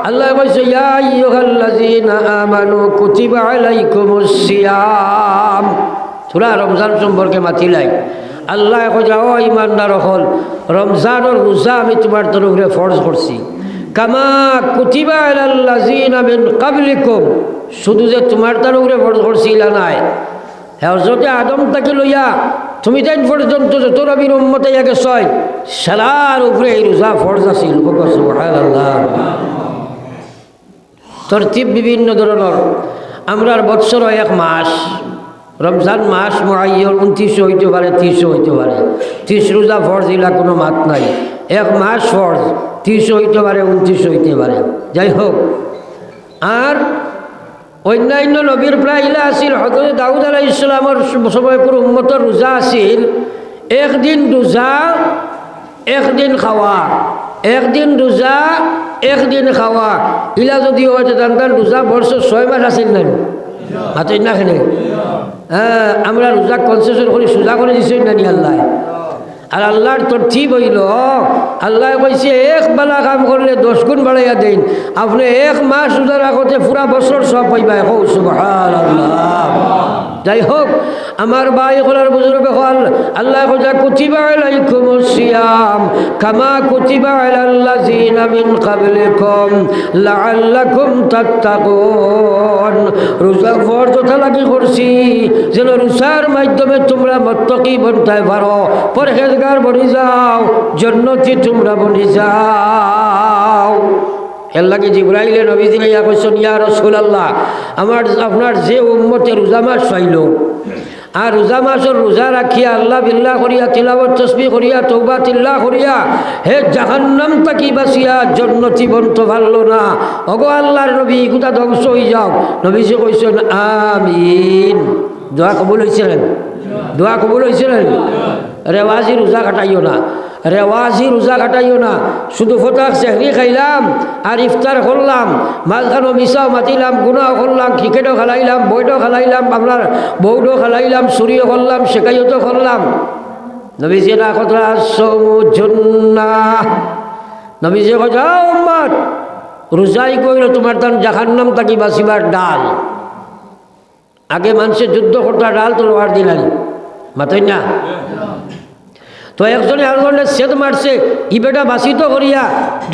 আল্লাহ কইছে ইয়া আইয়ুহাল্লাযীনা আমানু কুতিবা আলাইকুমুস সিয়াম। সূরা রমজান সম্পর্কে মাতিলাই আল্লাহ কইছে ও ঈমানদার হল, রমজানের রোজা আমি তোমার তরফে ফরজ করছি। কামা কুতিবা আলাল্লাযীনা মিন ক্বাবলিকুম, শুধু যে তোমার তরফে ফরজ করছিলা নাই, হযরতে আদম থেকে লইয়া তুমি তাই পর্যন্ত যত নবীর উম্মতে আগে ছয় সালার উপরে এই রোজা ফরজ আছিল। সুবহানাল্লাহ। তরতিব বিভিন্ন ধরনের। আমরার বৎসর এক মাস, রমজান মাস মুআয়্যান 29 হইতে পারে, 30 হইতে পারে। 30 রোজা ফরজ, ইলা কোনো মাত নাই। এক মাস ফরজ, 30 হইতে পারে, 29 হইতে পারে। যাই হোক, আর অন্যান্য নবীর প্রায় ইলা আছিল। হযরত দাউদ আলাইহিস সালামের সবাইপুর উম্মতের রোজা আছিল একদিন রোজা একদিন খাওয়া, একদিন রোজা একদিন খাওয়া। ইলা যদি হয়তো তার রোজা বর্ষ 6 মাস আছিল না হাতে না খেলে। হ্যাঁ, আমরা রোজা কনসেশন করে সোজা করে দিছি না নি আল্লাহ। আর আল্লাহর তরতিব হইল, আল্লাহ কইছে এক বেলা কাম করলে 10 গুণ বাড়াইয়া দেন। আপনি এক মাস রোজা রাখতে পুরা বছর সব পাইবা। সুবহানাল্লাহ। যাই হোক, আমার ভাই হলার বুজুর্গ হল আল্লাহ কইছে কুতিবা আলাইকুমুস সিয়াম কামা কুতিবা আলাল্লাযীনা মিন ক্বাবলিকুম লাআল্লাকুম তাত্তাকুন। রোজা ফরজ লাগি করছি যেন রোজার মাধ্যমে তোমরা মুত্তাকি বনতে পারো, পরহেজগার বনি যাও, জান্নাতি তোমরা বনি যাও। এর লাগে জিবরাইলে নবীজি ইয়া কইছেন ইয়া রাসূলুল্লাহ, আপনার যে উম্মতে রোজা মাস পাইল আর রোজা মাসের রোজা রাখিয়া আল্লাহ বিল্লাহ করিয়া তিলাওয়াত তাসবিহ করিয়া তওবা তিল্লাহ করিয়া হে জাহান্নাম তাকি বাসিয়া জান্নাতি বনতে পারল না, ওগো আল্লাহর নবী গুতা ধ্বংস হয়ে যাও। নবীজি কইছেন আমিন। দোয়া কবুল হয়েছিলেন? দোয়া কবুল হয়েছিলেন? রেওয়াজি রোজা কাটাইও না, রেওয়াজি রোজা কাটাইও না। শুধু ফতাক সেহরি খাইলাম আর ইফতার করলাম, মাঝখানো মিশাও মাতিলাম, গুনাও করলাম, ক্রিকেটও খেলাইলাম, বইটাও খেলাইলাম, আপনার বৌডও খেলাইলাম, চুরিও করলাম, শেখাইও করলাম। নবীজি না কথা নবীজি কথা উম্মত রোজাই কইল তোমার তার জাহান্নাম তাকি বাঁচিবার ডাল। আগে মানুষের যুদ্ধ করতে ডাল তলোয়ার দিলানি মাতই না। তো একজনে আরেকজনের সেদ মারছে, ই বেটা বাসিত করিয়া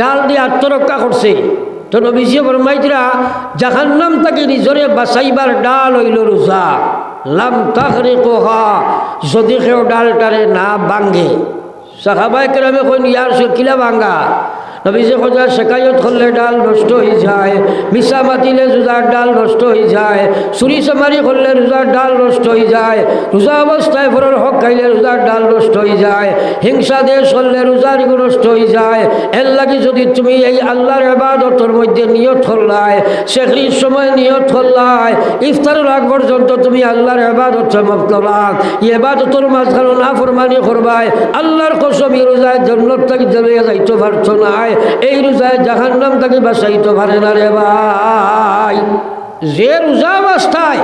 ডাল দিয়ে আত্মরক্ষা করছে। তো নবীজি ফরমাইতরা জাহান্নাম তাকে নিজরে বাঁচাইবার ডাল হইল রোজা। লাম তাহরিকুহা, যদি কেউ ডালটারে না ভাঙ্গে। সাহাবায়ে কেরামে কইন ইয়া রাসূল কিলা ভাঙ্গা? নবীজি খোঁজা শেখায়ত করলে ডাল নষ্ট হয়ে যায়, মিশা মাতিলে রোজার ডাল নষ্ট হয়ে যায়, চুরি চামারি করলে রোজার ডাল নষ্ট হয়ে যায়, রোজা অবস্থায় ফরর হক খাইলে রোজার ডাল নষ্ট হয়ে যায়, হিংসা দেশ করলে রোজার নষ্ট হয়ে যায়। এর লাগে যদি তুমি এই আল্লাহর ইবাদতের মধ্যে নিয়ত করলায়, সেহরির সময় নিয়ত করলায়, ইফতারের আগ পর্যন্ত তুমি আল্লাহর ইবাদত মতলাক ইবাদতের মাঝখানে না ফরমানি করবায়, আল্লাহর কসম এই রোজায় জান্নাত থেকে চলে যাইতে পারছো না, এই রোজায় জাহান্নাম থেকে বাঁচাইতে পারে না রে ভাই। যে রোজা অবস্থায়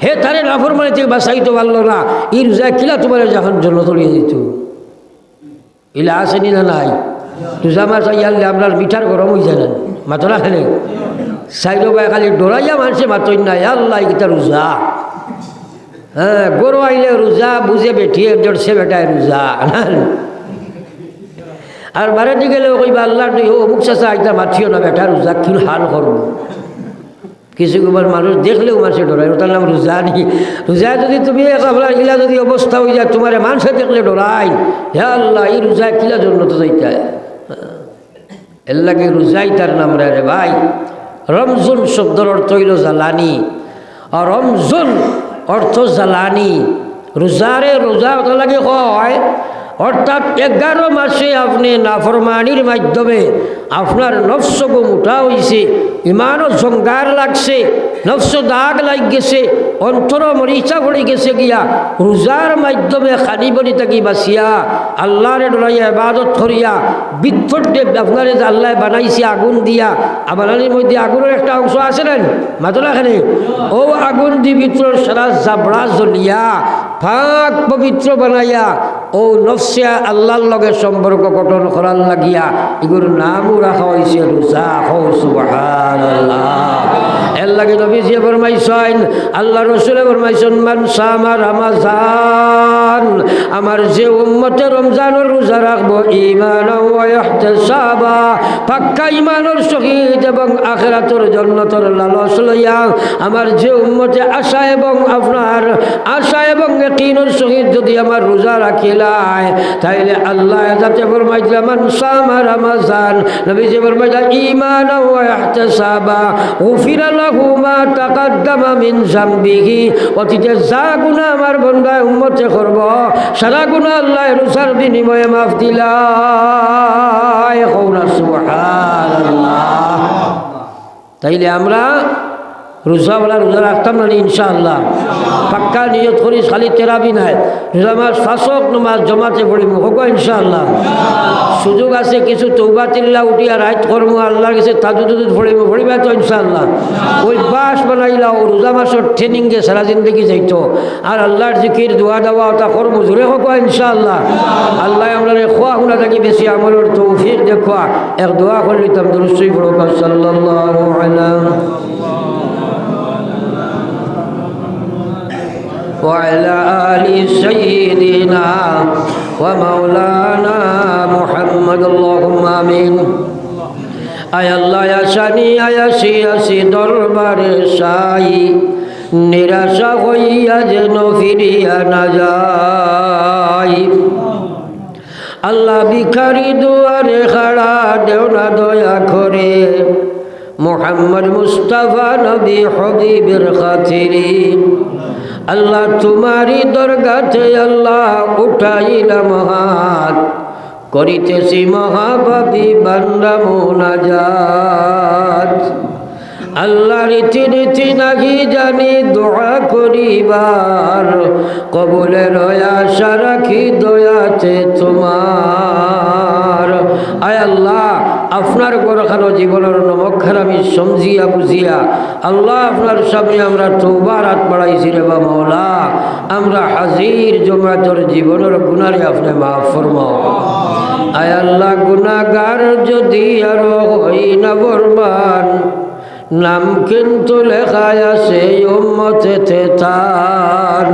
হে তারে নাফরমানি থেকে বাঁচাইতে পারলো না, এই রোজায় কিলা তোমার জাহান্নামে তলিয়ে দিত। ইলা আসেনি না নাই? রোজা মাস আইয়ালে আপনার মিঠার গরম হয়ে যায় না মাতো না খেলে সাইডো বাই খালি ডরাইয়া মানুষে মাতই নাই আল্লাহ গীতা রোজা। হ্যাঁ, গরু আইলে রোজা বুঝে বেঠিয়ে জড়ছে বেটায় রোজা। আর বাড়িতে গেলেও কইবা আল্লাহ অমুক চাষা আইতা মাথিও না বেটা রোজা কি হাল করবো। কিছু কুমার মানুষ দেখলেও মানুষে ডরায়, ওটার নাম রোজা নি। রোজা যদি তুমি আপনার কিলা যদি অবস্থা হয়ে যায় তোমার মানুষে দেখলে ডরাই, হে আল্লাহ এই রোজা কিলা জন্য তো যাইতা। এর লাগে রোজাই তার নাম রে ভাই। রমজুন শব্দর অর্থ হইল জ্বালানি, আর রমজুন অর্থ জ্বালানি। রোজারে রোজা ওটা লাগে হয়, অর্থাৎ 11 মাসে আপনি নাফরমানির মাধ্যমে আপনার নফসকে মোটা হয়েছে, ইমানও জঙ্গার লাগছে, নফস দাগ লাগ গেছে, অন্তর মরিচা পড়ে গেছে গিয়া রোজার মাধ্যমে খানি বনি থাকি বাঁচিয়া আল্লাহরে ডরাইয়া ইবাদত করিয়া বিৎফটে আপনার যে আল্লাহ বানাইছে আগুন দিয়া, আমাদের মধ্যে আগুনের একটা অংশ আছে না মাতলাখানে, ও আগুন দি ভিতর সারা জাবড়া জ্বলিয়া ফাঁক পবিত্র বানাইয়া ও নফসিয়া আল্লাহর লগে সম্পর্ক গঠন করার লাগিয়া এগুলোর নামও রাখা হয়েছে রোজা। সুবহানাল্লাহ। এর লাগে নবীজি ফরমাইছেন, আল্লাহ রসুলে ফরমাইছেন, মান সামা রমাজান, আমার যে উম্মতে রমজানের রোজা রাখবো ঈমানান ওয়া ইহতিসাবা, পাক্কা ঈমানের সহিত এবং আখিরাতের জান্নাতের লালস লইয়া, আমার যে উম্মতে আশা এবং আপনার আশা এবং ইয়াকিনের সহিত যদি আমার রোজা রাখিলায়, তাইলে আল্লাহ যাতে ফরমাইছিলেন মান সামা রমাজান, নবীজি ফরমাইলেন ঈমানান ওয়া ইহতিসাবা গুফিরা লাহু মা তাকাদ্দামা মিন যামবিহি, অতীতে যা গুনাহ আমার বান্দা উম্মতে করব সারা গুনাহ আল্লাহ রোজার বিনিময়ে মাফ দিলায়। সুবহানাল্লাহ। তাইলে আমরা রোজাওয়ালা রোজা রাখতাম না ইনশাআল্লাহ, পাক্কা নিয়ত করি, খালি তেরাবি নাই, রোজা মাস ফাঁসক নমাজ জমাতে পড়িব হোক ইনশাআল্লাহ। সুযোগ আছে কিছু তৌবা তিল্লা উঠিয়া রাইত কর্ম আল্লাহর কাছে তাজুদ পড়িবা তো ইনশাআল্লাহ। ওই বাস বানাইলা ও রোজা মাসের ট্রেনিংয়ে সারা জিন্দগি যাইতো, আর আল্লাহর জিকির দোয়া দেওয়া তা কর্ম জোরে হোক ইনশাআল্লাহ। আল্লাহ আমরা খোয়া শুনা থাকি বেশি আমলের তৌফিক দেখুয়া। এক দোয়া করে নিতাম, দুরূদ শরীফ পড়বা সাল্লাল্লাহু আলাইহি وعلى آل سيدنا ومولانا محمد اللهم آمين। আয় আল্লাহ আসানি আয়াসি আসি দরবারে সাই, নিরাশা হইয়া যেন ফিরিয়া না যাই। আল্লাহ ভিখারি দুয়ারে খাড়া, দেও না দয়া করে মুহাম্মদ মুস্তাফা নবী হবিবের খাতিরে। আল্লাহ তোমারি দরগাতে আল্লাহ উঠাইলাম হাত, করিতেছি মহাপাপী বান্দা মুনাজাত। আল্লাহ রীতি নীতি নাহি জানি দোয়া করিবার, কবুলের আশা রাখি দয়াতে তোমার। আয় আল্লাহ আপনার গরখানো জীবনের নমক্ষার আমি সমঝিয়া বুঝিয়া আল্লাহ আপনার সামনে আমরা তওবার হাত বাড়াইছি রে বা মওলা, আমরা হাজির জমাতর জীবনের গুনারে আপনি মাফ ফরমাও। আয় আল্লাহ গুনাহগার যদি আরো হই না বরবান, নাম কিন্তু লেখায় আছে উম্মতেতে তান।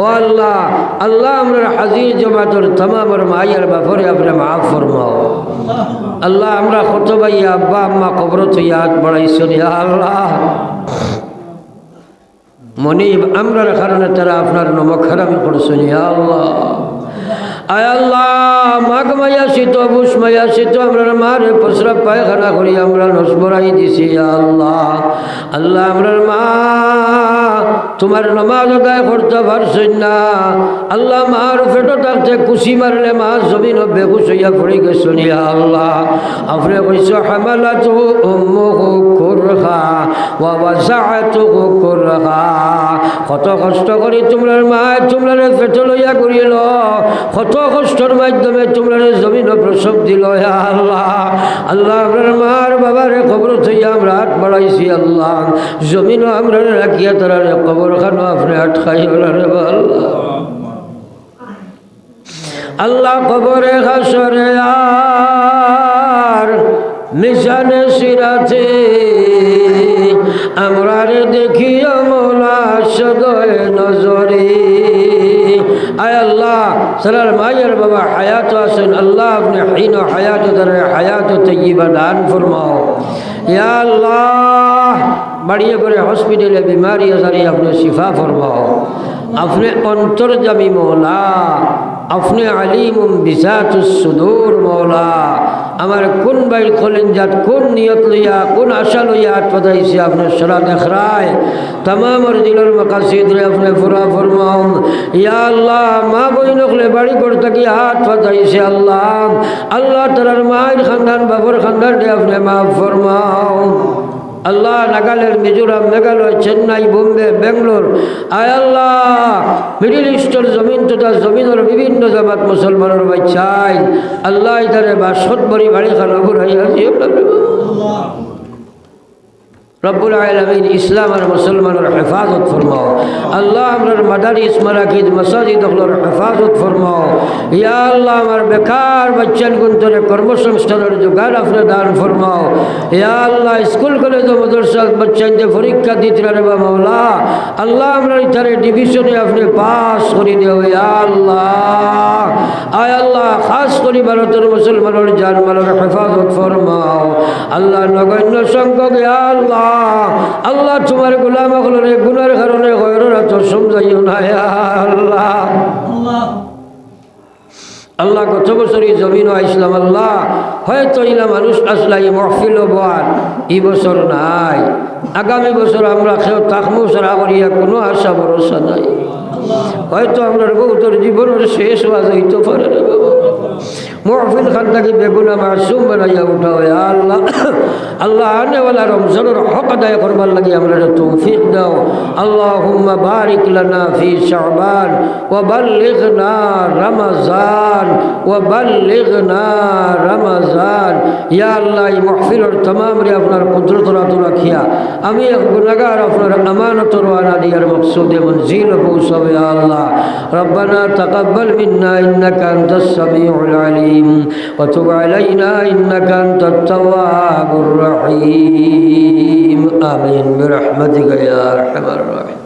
ও আল্লাহ, আল্লাহ আমরা হাজির জমাতর তমামের মায়ের বাপরে আপনি মাফ ফরমাও। আল্লাহ আমরা কত ভাই আব্বা আম্মা কবরত ইয়াদ বাড়াইছেন, ইয়া আল্লাহ মনিব আমরার কারণে তারা আপনার নমক হারামি করছেন, ইয়া আল্লাহ। আয় আল্লাহ মাঘ মাইয়া শীত বুস মাইয়া শীত আমরা মারে পসরা পায়খানা করি আমরা নসবরাই দিছি, ইয়া আল্লাহ। আল্লাহ আমরার মা তোমার নামাজ আদায় করতে পারছেন না, আল্লাহ মার ফেটো থাকতে কুশি মারলে মা জমিন বেগুস হইয়া পড়ে গেছেন, ইয়া আল্লাহ। আপনি কইছো হামালাতু উম্মুহু কুরহা ওয়া ওয়াসাআতুহু কুরহা, কত কষ্ট করি তোমরার মা তোমরারে ফেটো লইয়া করিল, কত কষ্টের মাধ্যমে তোমরারে জমিন প্রসব দিল, ইয়া আল্লাহ। আল্লাহ আপনার মার বাবারে খবর থইয়া আমরা হাত বাড়াইছি, আল্লাহ জমিনও আমরা রাখিয়া তারারে কবর খানো আপনি আটকাইও না রে আল্লাহ। আল্লাহ কবরে হাসরে আর মিশানে সিরাতে আমরা রে দেখিও মৌলা সদয় নজরে। আয় আল্লাহ সালার মায়ের বাবা হায়াত আছেন, আল্লাহ আপনি হিন হায়াত দ্বারা হায়াত তৈয়বা দান ফরমাও, ইয়া আল্লাহ। বাড়িয়ে করে হসপিটালে বিমারি আজারি আপনি শিফা ফরমাও। আপনি অন্তর্জামী মৌলা, আপনি আলিমুম বিজাতুস সুদূর মৌলা, আমার কোন বাইল খোলেন যাত কোন নিয়ত লইয়া কোন আশা লইয়া হাত পাতাইছে আপনার সারা দেখরায় तमाम और दिलर मकासिद रे अपने पूरा फरमाओ या अल्लाह माँ बहन नखले बाड़ी करता कि हाथ फताई से अल्लाह अल्लाह तरर मायर खानदान बाबर खानदान रे अपने माफ फरमाओ अल्लाह नागालैंड मिजोरम मेघालय चेन्नई बम्बे बेंगलोर आय अल्लाह मिडिल ईस्टर जमीन तथा जमीन और विभिन्न जमात मुसलमान और बच्चाई अल्लाह इधर बासत बड़ी बाड़ी खाना बुराई रब्बुल आलमीन इस्लाम और मुसलमान और हिफाजत फरमाओ अल्लाह हमारे मदारिस मराकिद मसाजिद और हिफाजत फरमाओ या अल्लाह हमारे बेकार बच्चन गुंतरे कर्मसंस्थान और जुगाड़ अपने दान फरमाओ या अल्लाह स्कूल कॉलेज और मदरसा बच्चन जो परीक्षा दीते रहे मौला अल्लाह हमारे इधर डिविजन अपने पास करी दो या अल्लाह आय अल्लाह खास करी भारत और मुसलमान और जान माल और हिफाजत फरमाओ अल्लाह नगण्य संख्यक या अल्लाह अल्लाह तुम्हारे गुलाम रे गुनार कारणे गैररा तो समझाइयो ना या अल्लाह अल्लाह कत बছর এই জমিন আইসলাম আল্লাহ হয়তো ইলা মানুষ আসলাই মাহফিল বাদ এই বছর নাই আগামী বছর আমরা কেউ তাকমু সারা করিয়া কোনো আশা ভরসা নাই হয়তো আমরা বহুতর জীবনের শেষ ওয়াজ হইতে পারে রে বাবা महफिल खाना की बेगुना मासूम बनाया उठाओ या अल्लाह अल्लाह आने वाला रमज़ान और हक अदा करने लगी हमारे तौफीक दो अल्लाहुम्मा बारिक लना फी शअबान व बल्लिगना रमज़ान या अल्लाह ये महफिल और तमाम रे अपना कुदरत रात रखिया हमें गुनाहगार अपना अमानत और वाना दियार मकसूद मंजिल पहुँचाओ या अल्लाह रब्बना तक़ब्बल मिन्ना इन्नका अंतस समीउल अलीम وتب علينا إنك أنت التواب الرحيم آمين برحمتك يا أرحم الراحمين